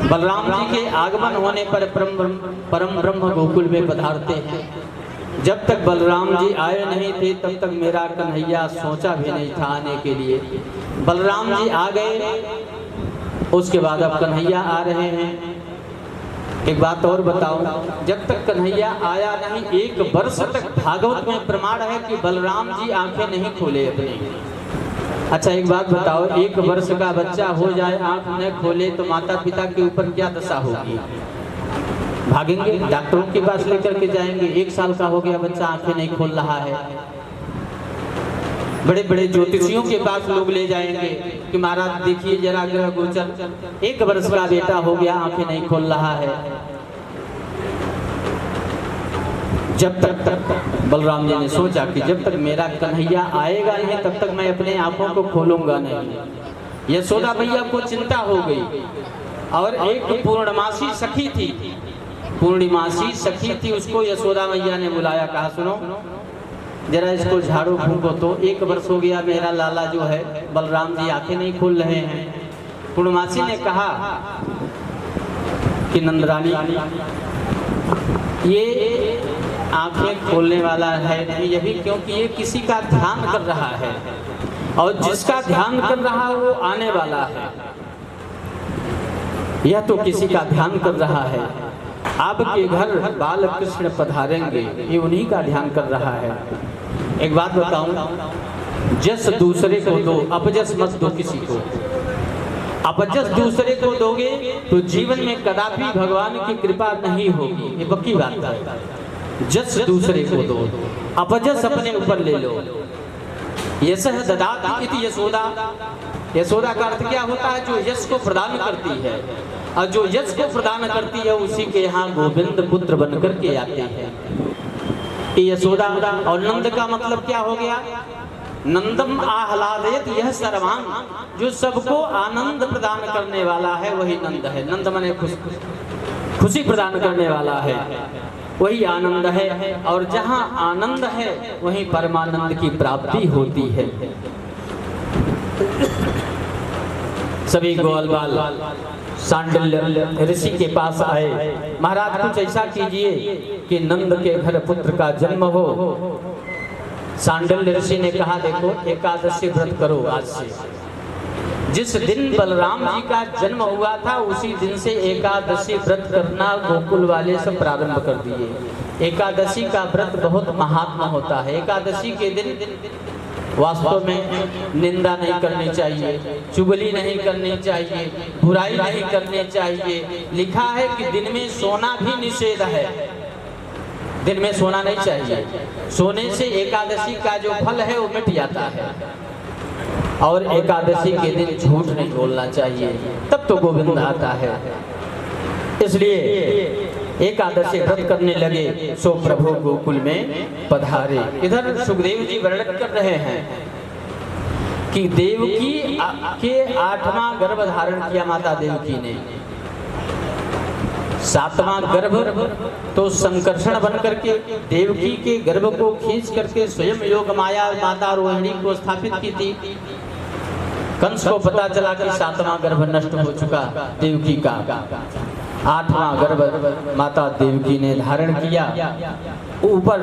बलराम जी के आगमन होने पर परम ब्रह्म गोकुल में पधारते हैं। जब तक बलराम जी आए नहीं थे तब तक मेरा कन्हैया सोचा भी नहीं था आने के लिए। बलराम जी आ गए, उसके बाद अब कन्हैया आ रहे हैं। एक बात और बताओ, जब तक कन्हैया आया नहीं 1 वर्ष तक भागवत में प्रमाण है कि बलराम जी आंखें नहीं खोले अपनी। अच्छा एक बात बताओ, 1 वर्ष का बच्चा हो जाए आंख न खोले तो माता पिता के ऊपर क्या दशा होगी? भागेंगे, डॉक्टरों के पास लेकर के जाएंगे। 1 साल का हो गया बच्चा आंखें नहीं खोल रहा है, बड़े बड़े ज्योतिषियों के पास लोग ले जाएंगे कि महाराज देखिए जरा ग्रह गोचर, 1 वर्ष का बेटा हो गया आंखें नहीं खोल रहा है। जब तक बलराम जी ने सोचा कि जब तक मेरा कन्हैया आएगा नहीं तब तक मैं अपने आंखों को खोलूंगा नहीं। यशोदा मैया को चिंता हो गई और एक पूर्णमासी सखी थी, पूर्णिमासी सखी थी, उसको यशोदा मैया ने बुलाया, कहा सुनो जरा इसको झाड़ू फूंको तो। 1 वर्ष हो गया मेरा लाला जो है बलराम जी आंखें नहीं खोल रहे हैं। पूर्णमासी ने कहा कि नंदरानी ये आंखें खोलने वाला है नहीं, ये भी क्योंकि ये किसी का ध्यान कर रहा है और जिसका ध्यान कर रहा है वो आने वाला है। यह तो किसी का ध्यान कर रहा है, आपके घर बाल कृष्ण पधारेंगे, ये उन्हीं का ध्यान कर रहा है। एक बात बताऊं, जस दूसरे को दो, अपजस मत दो किसी को। अपजस दूसरे को दोगे तो जीवन में कदापि भगवान की कृपा नहीं होगी, ये पक्की बात है। जस दूसरे को दो, अपजस अपने ऊपर ले लो। यशः ददाति इति यशोदा, यशोदा का अर्थ क्या होता है? जो यश को प्रदान करती है, और जो यश को प्रदान करती है उसी के यहाँ गोविंद पुत्र बनकर के आते हैं। यशोदा और नंद का मतलब क्या हो गया? नंदम आह्लादित यह सर्वांग, जो सबको आनंद प्रदान करने वाला है वही नंद है। नंद माने खुशी प्रदान करने वाला है, वही आनंद है। और जहाँ आनंद है वहीं परमानंद की प्राप्ति होती है। सभी ग्वाल बाल सांडिल्य ऋषि के पास आए, महाराज कुछ ऐसा कीजिए कि नंद के घर पुत्र का जन्म हो। सांडिल्य ऋषि ने कहा देखो एकादशी व्रत करो आज से। जिस दिन बलराम जी का जन्म हुआ था उसी दिन से एकादशी व्रत करना गोकुल वाले सब प्रारंभ कर दिए। एकादशी का व्रत बहुत महात्मा होता है। एकादशी के दिन वास्तव में निंदा नहीं करनी चाहिए, चुगली नहीं करनी चाहिए, बुराई नहीं करनी चाहिए। लिखा है कि दिन में सोना भी निषेध है, दिन में सोना नहीं चाहिए। सोने से एकादशी का जो फल है वो मिट जाता है। और एकादशी के दिन झूठ नहीं बोलना चाहिए, तब तो गोविंद आता है। इसलिए एकादशी व्रत करने लगे, सो प्रभु गोकुल में पधारे। इधर सुखदेव जी वर्णन कर रहे हैं कि देवकी के 8वां गर्भ धारण किया माता देवकी ने। 7वां गर्भ तो संकर्षण बन करके देवकी के गर्भ को खींच करके स्वयं योग माया माता रोहिणी को स्थापित की थी। कंस को पता चला कि 7वां गर्भ नष्ट हो चुका देवकी का। 8वां गर्भ माता देवकी ने धारण किया। ऊपर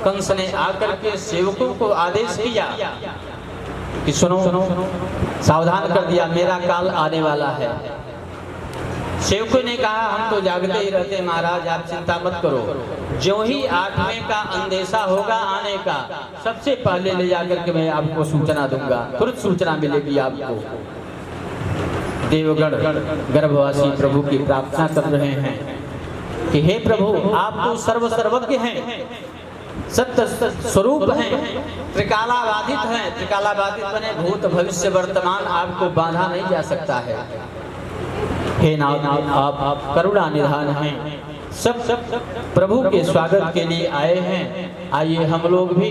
कंस ने आकर के सेवकों को आदेश किया कि सुनो, सावधान कर दिया, मेरा काल आने वाला है। सेवकों ने कहा हम तो जागते ही रहते महाराज, आप चिंता मत करो। जो ही 8वें का अंदेशा होगा आने का, सबसे पहले ले जाकर के मैं आपको सूचना दूंगा, तुरंत सूचना मिलेगी आपको। देवगण गर्भवासी प्रभु की प्रार्थना कर रहे हैं कि हे प्रभु आप तो सर्वज्ञ हैं, सत्य स्वरूप हैं, त्रिकालाबाधित हैं। त्रिकालाबाधित बने भूत भविष्य वर्तमान, आपको बांधा नहीं जा सकता है। हे नाथ आप करुणा निधान हैं, सब प्रभु के स्वागत के लिए आए हैं। आइए हम लोग भी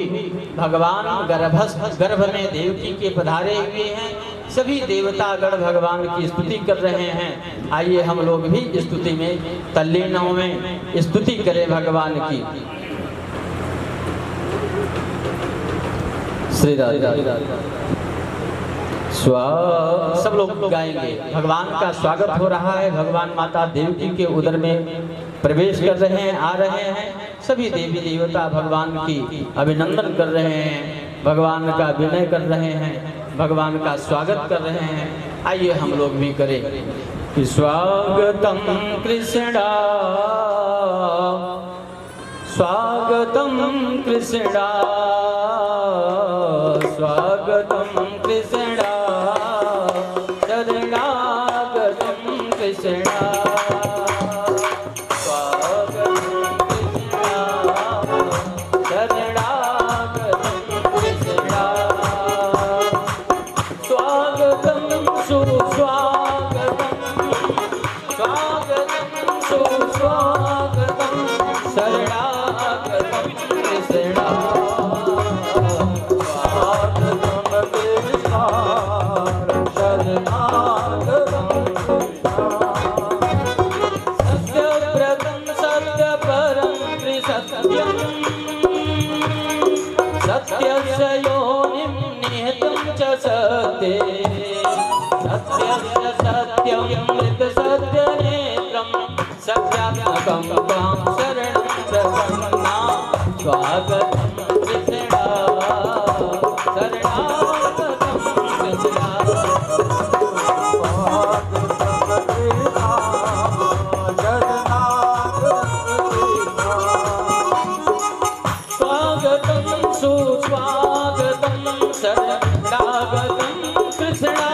भगवान गर्भ में देवकी के पधारे हुए हैं। सभी देवतागण भगवान की स्तुति कर रहे हैं। आइए हम लोग भी स्तुति में तल्लीन में स्तुति करें भगवान की। श्री राधे सब लोग गाएंगे। भगवान का स्वागत हो रहा है। भगवान माता देवकी के उदर में प्रवेश कर रहे हैं, आ रहे हैं। सभी देवी देवता भगवान की अभिनंदन कर रहे हैं, भगवान का विनय कर रहे हैं, भगवान का स्वागत कर रहे हैं। आइए हम लोग भी करें। स्वागतं कृष्णा स्वागतं कृष्णा स्वागतं कृष्णा शरणागतं कृष्णा स्वागतं कृष्णा शरणागतं कृष्णा स्वागतं सुस्वागतं स्वागतं सुस्वागतं शरणागतं कृष्णा स्वागतं कृष्णा शरणागतं सत्यव्रतं सत्यपरं त्रिसत्यं सत्यस्य योनिं निहितं च सत्ये सत्यस्य सत्यं मृतसत्यनेत्रं सत्यात्मकं त्वां शरणं प्रपन्ना स्वागतं कृष्णा शरणागतं कृष्णा स्वागतं सुस्वागतं शरणागतं कृष्णा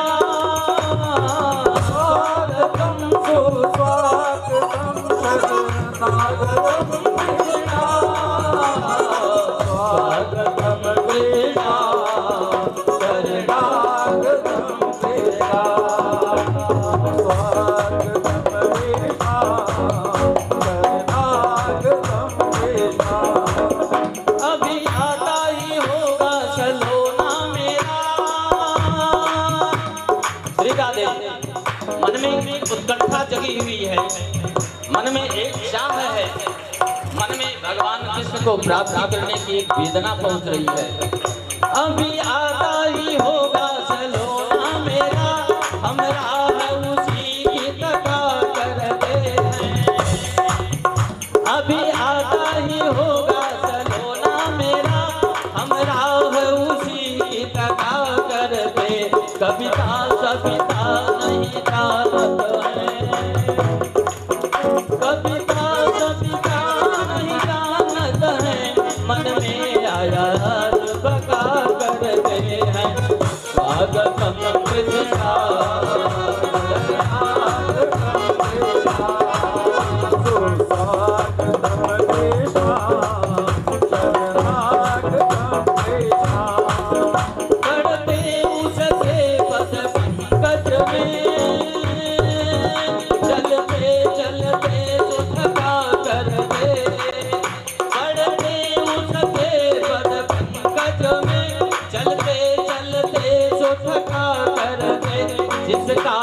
स्वागतं सुस्वागतं शरणागतं कृष्णा स्वागतं कृष्णा शरणागतं कृष्णा स्वागतं कृष्णा शरणागतं कृष्णा अभी आता ही होगा सलोना मेरा। श्री राधे मन में उत्कंठा जगी हुई है, मन में एक चाह है, मन में भगवान कृष्ण को प्राप्त करने की एक वेदना पहुंच रही है। अभी आता ही होगा सलोना मेरा, हम राह उसी की तका करते हैं। अभी आता ही होगा सलोना मेरा, हम राह उसी की तका करते। कविता सविता नहीं जानत है, कविता सविता नहीं जानत है, मन में आया बका करते हैं। स्वागतं कृष्णा बढ़ते उसके पद पंकज में, चलते चलते सुखा करते। बढ़ते उसके पद पंकज में, चलते चलते सुखा करते। जिसका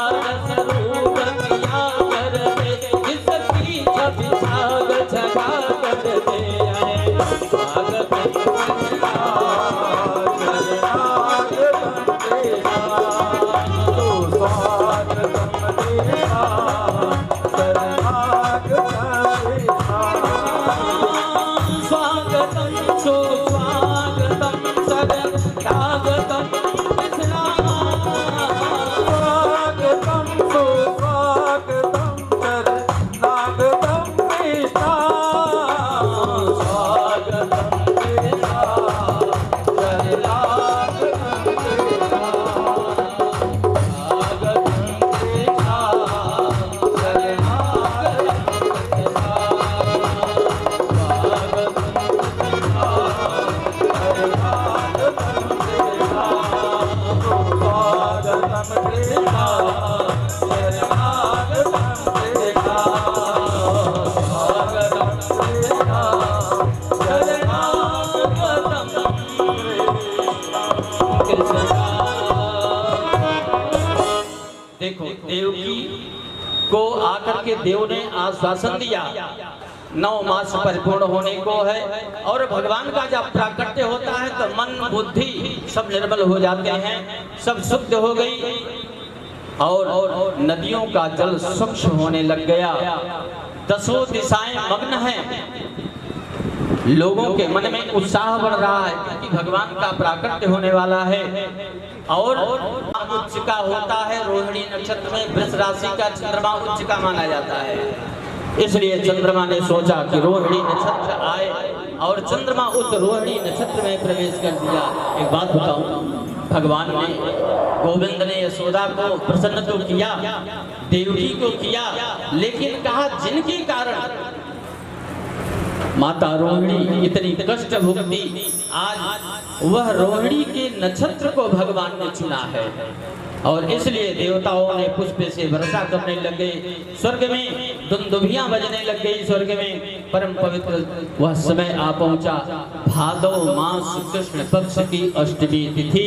स्वरूप किया करते, जिसकी छवि छाग छगा करते हैं। स्वागतं कृष्णा स्वागतं सुस्वागतं शरणागतं कृष्णा स्वागतं सुस्वागतं शरणागतं कृष्णा स्वागतं कृष्णा शरणागतं कृष्णा स्वागतं कृष्णा देखो देवकी को आकर के देव ने आश्वासन दिया 9 मास परिपूर्ण होने को है, और भगवान का जब प्राकट्य होता है तो मन बुद्धि सब निर्मल हो जाते हैं, सब शुद्ध हो गई और नदियों का जल स्वच्छ होने लग गया। 10 दिशाएं मग्न हैं, लोगों के मन में उत्साह बढ़ रहा है क्योंकि भगवान का प्राकट्य होने वाला है। और उच्च का होता है रोहिणी नक्षत्र में, वृष राशि का चंद्रमा उच्च का माना जाता है। इसलिए चंद्रमा ने सोचा कि रोहिणी नक्षत्र आए और चंद्रमा उस रोहिणी नक्षत्र में प्रवेश कर दिया। एक बात बताऊं, भगवान ने गोविंद ने यशोदा को प्रसन्न तो किया, देवकी को किया, लेकिन कहा जिनके कारण माता रोहिणी इतनी कष्ट भुगती, आज वह रोहिणी के नक्षत्र को भगवान ने चुना है। और इसलिए देवताओं ने पुष्प से वर्षा करने लगे, स्वर्ग में दुंदुभियां बजने लग गई, स्वर्ग में परम पवित्र वह समय आ पहुंचा। भादव मास कृष्ण पक्ष की अष्टमी तिथि,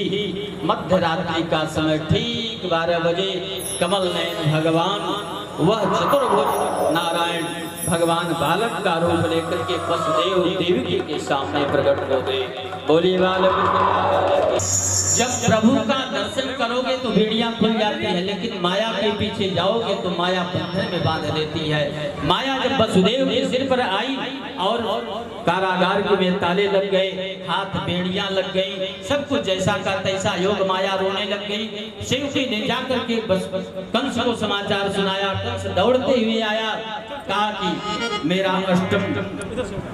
मध्य रात्रि का समय, ठीक 12 बजे कमल नयन भगवान वह चतुर्भुज नारायण भगवान बालक का रूप लेकर के वसुदेव देवकी के सामने प्रकट हो गए। बोलिए बालक। जब प्रभु का दर्शन करोगे तो भेड़ियां खुल जाती है, लेकिन माया के पीछे जाओगे तो माया बंधन में बांध देती है। माया जब वसुदेव के सिर पर आई और कारागार में ताले लग गए, हाथ बेड़ियां लग गई, सब कुछ जैसा का तैसा, योग माया रोने लग गई। शिव जी ने जाकर के कंस को समाचार सुनाया। कंस दौड़ते हुए आया, कहा कि मेरा अष्टम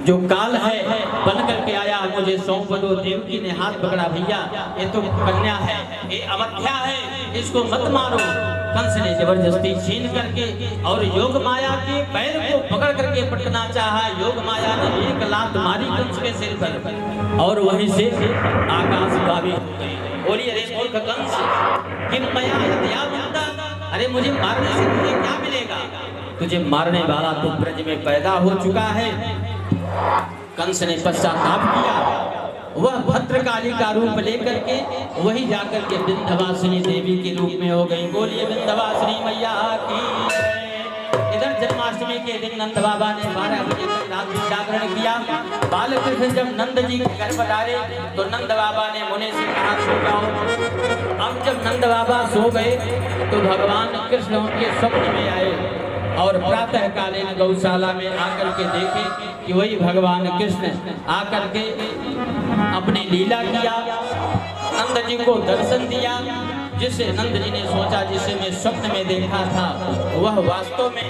जो काल है बन करके आया, मुझे सौंप दो। देवकी ने हाथ पकड़ा, भैया ये तो कन्या है, ये अवध्या है, इसको मत मारो। कंस ने जबरदस्ती छीन करके और योग माया के पैर को पकड़ करके पटकना चाहा। योग माया ने एक लात मारी कंस के सिर पर और वहीं से आकाशगामी हो गई। बोलिए अरे मूर्ख कंस, किम मया हत्या मिलता, अरे मुझे मारने से तुझे क्या मिलेगा? तुझे मारने वाला तो ब्रज में पैदा हो चुका है। कंस ने पश्चाताप किया, वह भद्रकाली का रूप लेकर के वही जाकर के विंध्यवासिनी देवी के रूप में हो गई। बोलिए विंध्यवासिनी मैया की। इधर जन्माष्टमी के दिन नंद बाबा ने 12 बजे तक रात जागरण किया। बालकृष्ण जब नंद जी के घर पर आए तो नंद बाबा ने मुनि से कहा सो जाओ। अब जब नंद बाबा सो गए तो भगवान कृष्ण उनके स्वप्न में आए और प्रातः कालीन गौशाला में आकर के देखे कि वही भगवान कृष्ण आकर के अपनी लीला किया, नंद जी को दर्शन दिया। जिसे नंद जी ने सोचा जिसे मैं स्वप्न में देखा था वह वास्तव में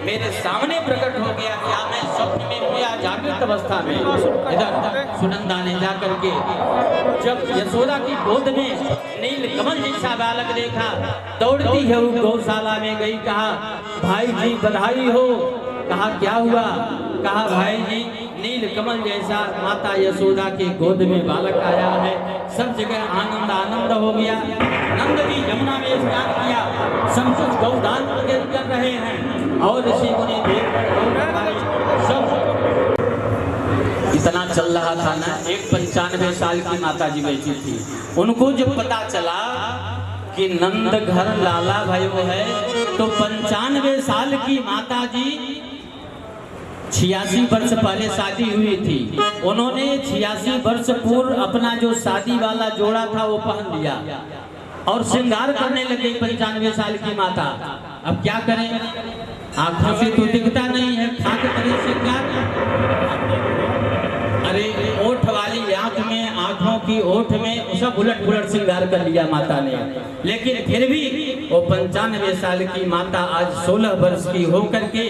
मेरे सामने प्रकट हो गया। क्या मैं स्वप्न में हूँ या जागृत अवस्था में? इधर सुनंदा ने जाकर के जब यशोदा की गोद में नील कमल जैसा बालक देखा, दौड़ती है वो गौशाला में गई, कहा भाई जी बधाई हो। कहा क्या हुआ? कहा भाई जी नील कमल जैसा माता यशोदा के गोद में बालक आया है। सब जगह आनंद आनंद हो गया। नंद जी यमुना में स्नान किया, सब कुछ गौदान कर रहे हैं और ऋषि मुनि सब इतना चल रहा था ना। एक 95 साल की माता जी बैठी थी, उनको जब पता चला कि नंद घर लाला भयो है तो 95 साल की माता जी 86 वर्ष पहले शादी हुई थी, उन्होंने 86 वर्ष पूर्व अपना जो शादी वाला जोड़ा था वो पहन लिया और श्रृंगार करने लगे 95 साल की माता। अब क्या करें, आंखों से तो दिखता नहीं है, खाक तरह से क्या? अरे ओठ वाली आंख में, आंखों की ओठ में सब उलट पुलट श्रृंगार कर लिया माता ने। लेकिन फिर भी वो 95 साल की माता आज 16 वर्ष की होकर के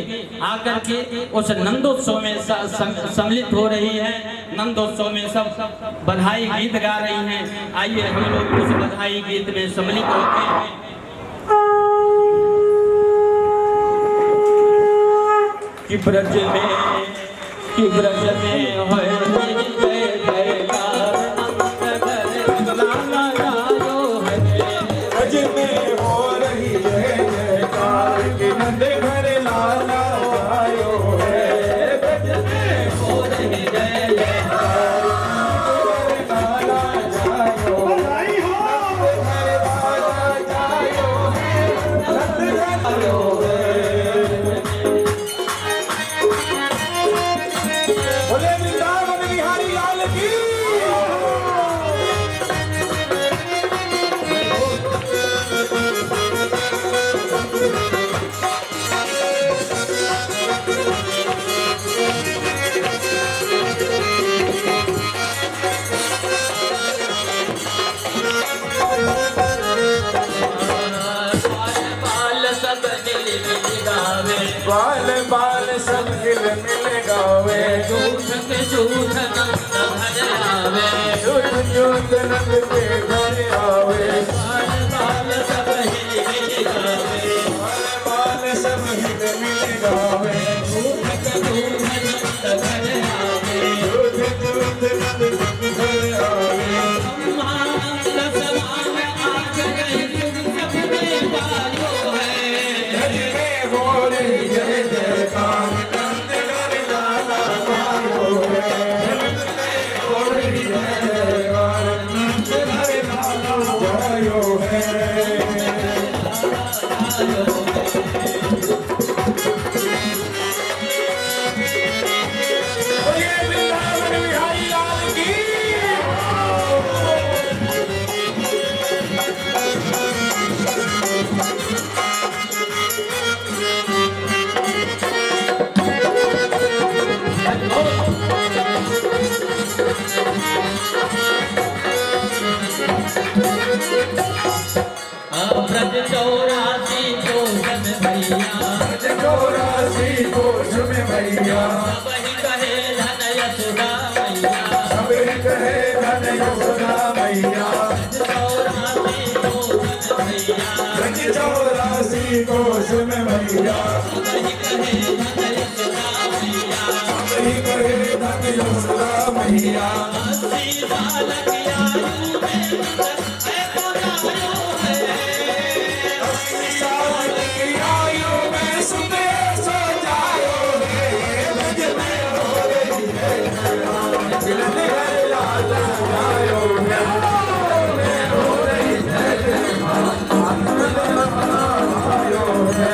आकर के उस नंदोत्सव में सम्मिलित हो रही है। नंदोत्सव में सब बधाई गीत गा रही हैं। आइए हम लोग उस बधाई गीत में सम्मिलित होते हैं। कि ब्रज में होए जय जयकार, नंद घर लाला आयो है। ब्रज में हो रही जय जयकार, कि नंद घर लाला आयो है। ब्रज में हो रही जय जयकार, लाला जायो बधाई हो, लाला जायो नंद घर आयो है। बोले वृंदावन बिहारी लाल गावे झूठ के झूठ नंद घर आवे झूठ झूठ नंद के घर आवे बाल बाल सब हिल हिल गावे बाल सब हिल मिल गावे झूठ के झूठ नंद घर आवे झूठ झूठ नंद के घर आवे ब्रह्मानंद समान आज गए सब में पायो है जग में हो रही जय जयकार नंद घर लाला पायो है जग में हो रही जय जयकार नंद घर लाला पायो है बोलिए वृंदावन बिहारी लाल की ब्रज 84 कोशन भैया चौरासी कोश में भैया वही कहे धन यशोदा मैया सब कहे धन यशोदा मैया 84 कोशन भैया ब्रज 84 कोश में भैया वही कहे धन यशोदा मैया वही कहे धन यशोदा मैया 80 साल की आयु में ऐसा गायो है साल की आयु में सुबह सो जायो है ब्रज में हो रही है नंद घर लाला जायो है में हो रही है आनंद आयो है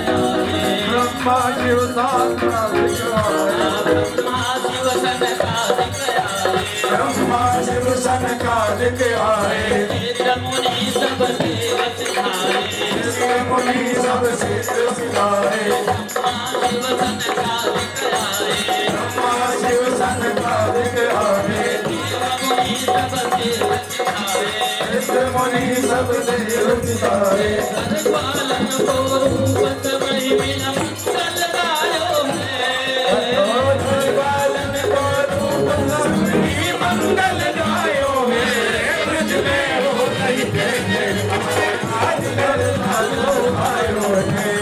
ब्रह्मा शिव शास्त्र ब्रह्मा शिव सनकादिक आए मुनि सब सेवक खाए ऋषि मुनि सब सिद्ध सिखाए ब्रह्मा शिव सनकादिक आए ऋषि मुनि सब देव सिखाए पालन को रूप समय मिला कल गायो है बालन को रूप सबकी मंगल गायो है ब्रज में हो रही है आज घर लालो आयो है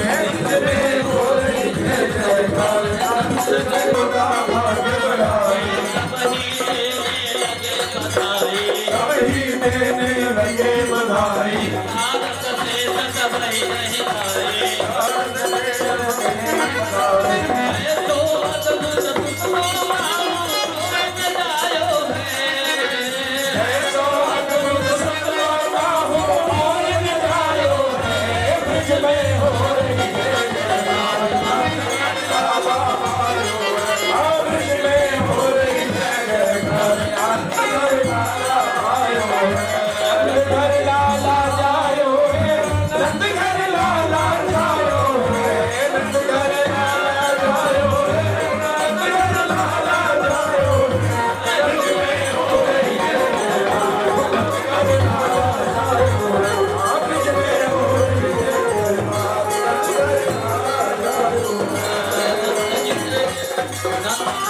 ब्रज में हो रही है जयकार अंत करोगा भाग्य बढ़ाए वही देने लगे बधाई ऐसो अद्भुत सतलोका हो और न जायो है ब्रज में हो रही है ब्रज में हो रही है नंद घर लाला जायो है नंद घर लाला जायो है नंद घर लाला जायो है नंद घर लाला जायो है ब्रज में हो रही है नंद घर लाला जायो है ब्रज में हो रही है नंद घर लाला जायो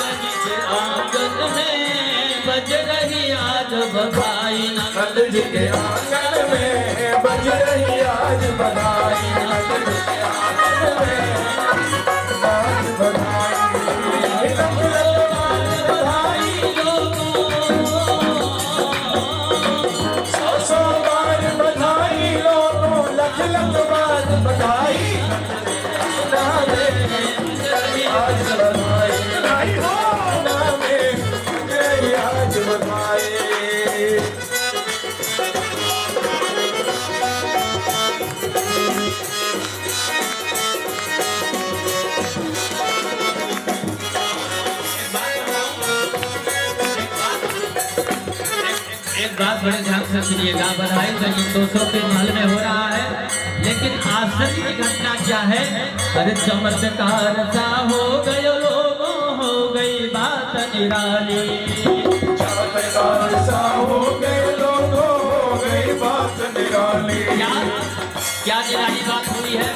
आंगन में बज रही आज बधाई नंद जी के आंगन में बज रही आज बधाई नंद जी के आंगन में आज बधाई बधाई सौ सौ बार बधाई लोगों लख लख बार बधाई नामे आज बधाई बधाई हो नामे आज बधाई एक बात बड़े ध्यान से सुनिएगा। बधाई तो इन दोस्तों के महल में हो रहा है, लेकिन आश्चर्य की घटना क्या है? अरे चमत्कार सा हो गयो लोगों, हो गई बात निराली। चमत्कार सा हो गए लोगों, हो गई बात निराली। क्या निराली बात हुई है?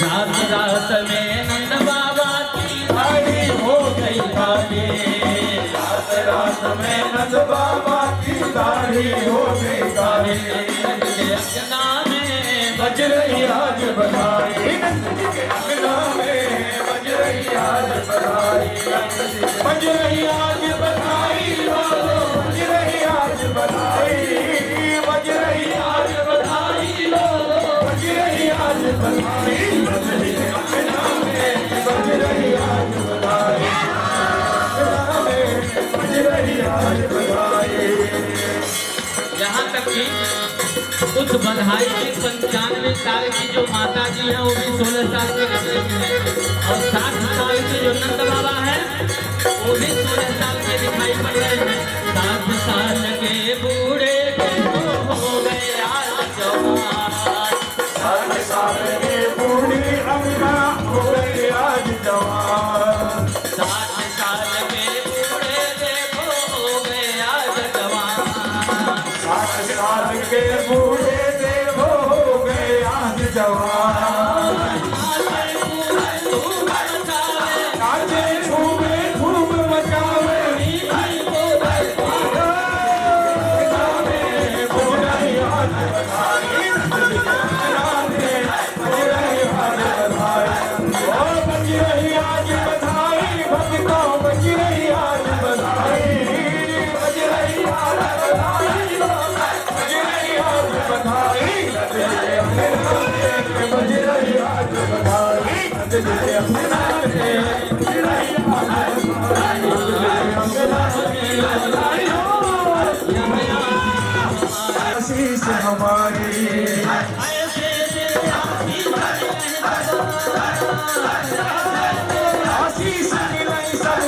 रात रात में नंद बाबा की दाढ़ी हो गई काली। रात रात में नंद बाबा की दाढ़ी हो गई काली। अंगना में बज रही आज बधाई, नंद जी के अंगना में बज रही आज बधाई। बज रही आज बधाई, लोगों बज रही आज बधाई। बज रही आज बधाई, लोगों बज रही आज बधाई। नंद जी के अंगना में बज रही आज बधाई। अंगना में बज रही आज बधाई। यहाँ तक कि उस बधाई की 95 साल की जो माता जी है वो भी 16 साल के बच्चे की है, और 60 साल के जो नंद बाबा है वो भी 16 साल के दिखाई पड़ रहे हैं। 7 साल के बूढ़े के हो गए आज जवान। 7 साल के बूढ़ी अम्मा हो गई आज जवान। 7 साल के बूढ़े देखो हो गए आज जवान। 7 साल के बूढ़े देखो हो गए आज जवान। नाचे झूमे धूम मचावे, बज रही आज बधाई। बज रही आज बधाई, ओ बज रही आज बधाई। भक्तों बज रही आज बधाई। बज रही आज बधाई, बज रही आज बधाई। बज रही आज बधाई। नंद जी के अंगना में बज रही आज बधाई। आशीष हमारी, आशीष मिलाई सब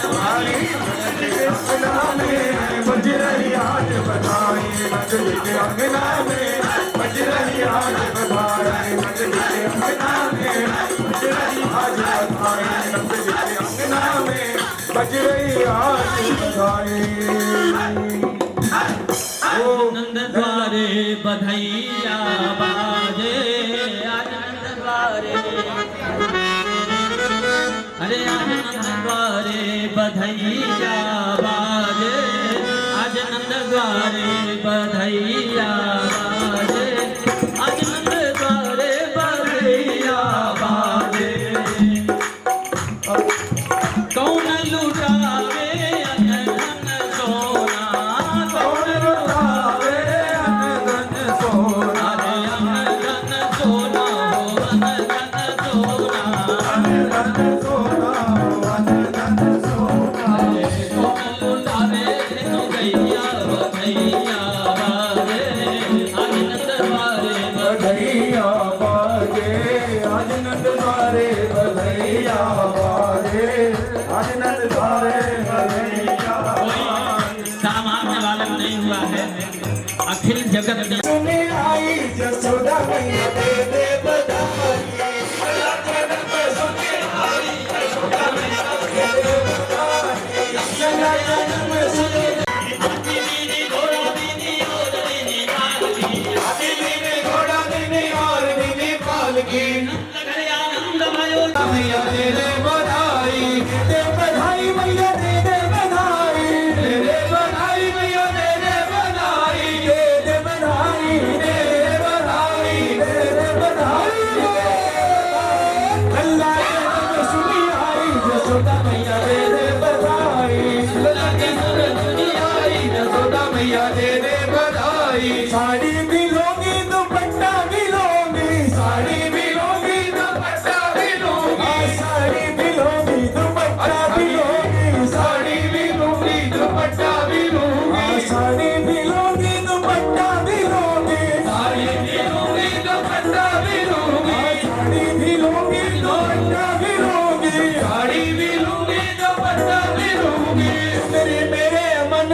हमारी। नंद जी के अंगना में बज रही आज बधाई। नंद जी के अंगना में बज रही आज बधाई। नंद जी के अंगना में बज रही आज बधाई। नंद जी के अंगना में बज रही आज बधाई। नंद द्वारे बधैया बाजे, आज नंद द्वारे, अरे आज नंद द्वारे बधैया बाजे, आज नंद द्वारे बधैया बाजे, आज नंद द्वारे बधैया बाजे। कौन लुटावे अन धन सोना, कौन लुटावे अन धन सोना। अरे अन धन सोना हो, अन धन सोना, अन धन सोना, अन धन सोना। कौन लुटावे धनु गैया बधैया बाजे, आज नंद द्वारे बधैया बाजे, आज नंद द्वारे बधैया बाजे। आज नंद द्वारे बधैया बाजे। सामान्य बालक नहीं हुआ है, अखिल जगत ने सुने आई जसोदा मैया दे दे बधाई। सुने आई जसोदा मैया दे दे बधाई। चला जन्म सुने हाथी दीनी घोड़ा दीनी और दीनी पालकी, हाथी दीने घोड़ा दीने और दीने पालकी। नंद घर आनंद भयो मैया दे दे बधाई। दे बधाई मैया दे दे बधाई। दे दे बधाई मैया दे दे बधाई। दे दे बधाई, दे दे बधाई, दे दे बधाई। अल्लाह जन्म सुनी आई जसोदा मैया दे दे बधाई। अल्लाह जन्म सुनी आई जसोदा मैया दे दे बधाई। साड़ी भी लोगी दुपट्टा भी लोगी, साड़ी भी लोगी दुपट्टा भी लोगी। साड़ी भी लोगी दुपट्टा भी लोगी। साड़ी भी लोगी दुपट्टा भी लोगी। साड़ी भी लोगी दुपट्टा भी लोगी। साड़ी भी लोगी दुपट्टा भी लोगी। साड़ी भी लोगी दुपट्टा भी लोगी। साड़ी भी लोगी दुपट्टा भी लोगी। मेरे मेरे मन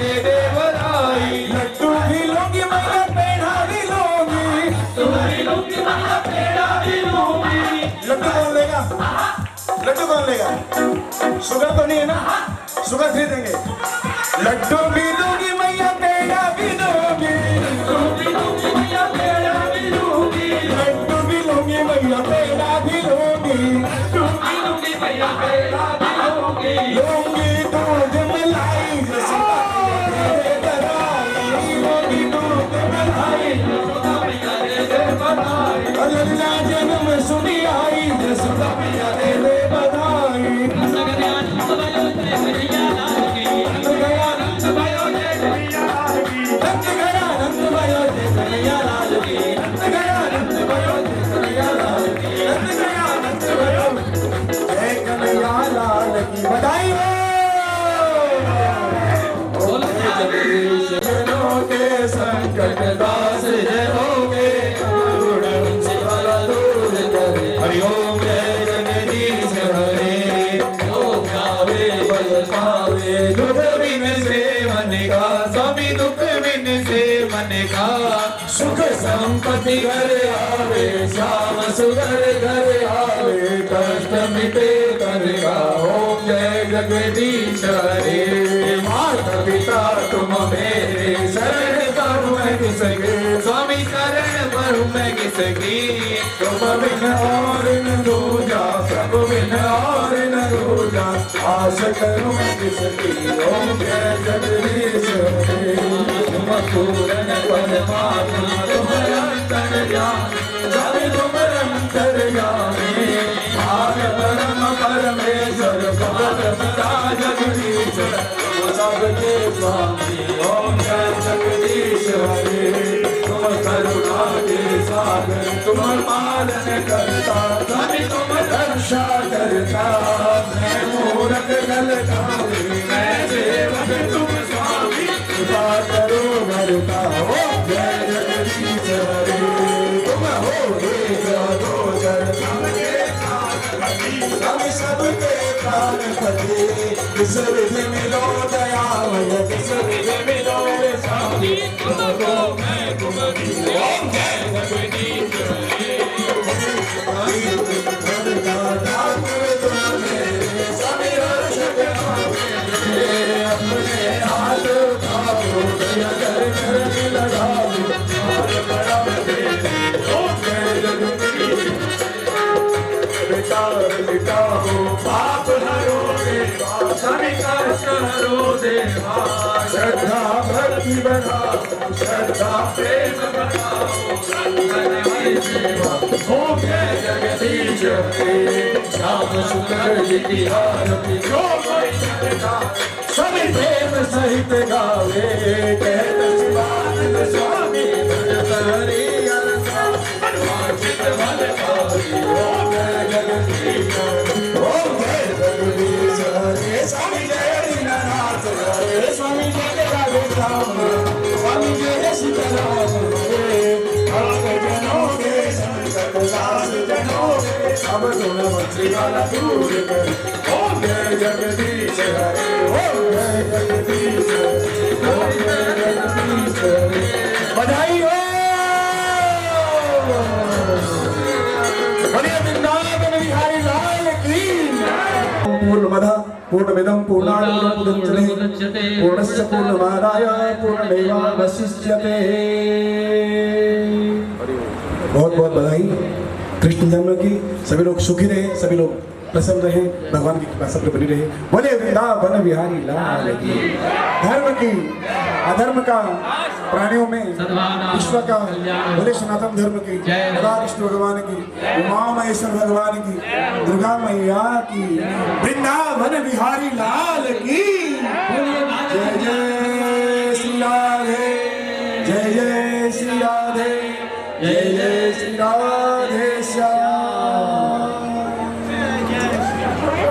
दे दे बधाई। लड्डू भी लूंगी मैया पेड़ा भी लूंगी। तुम्हारी लूंगी मैया पेड़ा भी लूंगी। लड्डू कौन लेगा? लड्डू कौन लेगा? शुगर तो नहीं है ना? शुगर खरीदेंगे। लड्डू भी लूंगी मैया पेड़ा भी लूंगी। लड्डू भी लूंगी मैया पेड़ा भी लूंगी। लड्डू भी लूंगी मैया पेड़ा भी लूंगी। लड्डू भी लूंगी मैया पेड़ा भी लूंगी। लूंगी दूध मलाई जैसे बधाई। लूंगी दूध मलाई यशोदा मैया दे दे बधाई। अल्लाह जन्म सुनी आई जसोदा मैया दे दे बधाई। सगरे आनंद भयो जय कन्हैया लाल की। रंग गया रंग भयो जय कन्हैया लाल की। रंग गया रंग भयो जय कन्हैया लाल की। रंग गया रंग भयो जय कन्हैया लाल की। रंग गया रंग भयो जय कन्हैया लाल की। बधाई हो। बोलो जगदीश जनों के संकट दास जनोगे हरि ओम जय जगदीश हरे। ओम गावे बल पावे दुख बिन से मन का। स्वामी दुख बिन से मन का। सुख संपत्ति घर आवे श्याम सुंदर घर आवे। कष्ट मिटे कर का। ओम जय जगदीश हरे। माता पिता तुम मेरे शरण करूं मैं किसके। स्वामी शरण करूं मैं किसकी। तुम बिन और न दूजा प्रभु बिन और न दूजा। आश करूं मैं किसकी। ओम जय जगदीश हरे। तुम पूर्ण परमात्मा तुम अंतर्यामी। स्वामी तुम अंतर्यामी। भाग परम परमेश्वर भगत पिता जगदीश्वर सबके स्वामी। ओम जय जगदीश हरे। तुम करुणा के सागर तुम पालन करता। स्वामी तुम रक्षा करता। मैं मूरख गलता मैं सेवक तुम स्वामी। कृपा करो करता। ओम जय जगदीश हरे। तुम हो गोचर स्वामी सबके प्राणपति। किस विधि मिलो दयामय किस विधि मिलो स्वामी। तुमको मैं तुम भी। ओम जय जगदीश हरे। तुम मेरे स्वामी रक्षक मेरे। अपने हाथ उठाओ दया कर लगाओ। बड़ा मेरे। ओम जय जगदीश मिटाओ पाप हरो देवा। स्वामी कष्ट हरो देवा। श्रद्धा भक्ति बढ़ाओ श्रद्धा प्रेम बढ़ाओ। ओम जय जगदीश हरे। श्याम सुंदर जितिहार जो सभी प्रेम सहित गावे। कहत शिवानंद स्वामी भजत हरि वांछित फल पावे। ओम जय जगदीश हरे। ओम जय जगदीश हरे। स्वामी जय दीननाथ हरे। स्वामी जय राधे श्याम। स्वामी जय सीताराम हरे। भक्त जनों के संकट दास जनों के सब गुण मंत्री वाला दूर कर। ओम जय जगदीश हरे। ओम जय जगदीश हरे। ओम जय जगदीश हरे। बधाई हो। बोलिए वृंदावन बिहारी लाल की। पूर्णमदः पूर्णमिदं पूर्णात् पूर्णमुदच्यते पूर्णस्य पूर्णमादाय पूर्णमेवावशिष्यते। बहुत बहुत बधाई कृष्ण जन्म की। सभी लोग सुखी रहे सभी लोग प्रसन्न रहे। भगवान की कृपा सब पे बनी रहे। बोले वृंदावन बिहारी लाल की। धर्म की अधर्म का प्राणियों में विश्व का। बोले सनातन धर्म की। राधा कृष्ण भगवान की। उमा महेश्वर भगवान की। दुर्गा मैया की। वृंदावन बिहारी लाल की।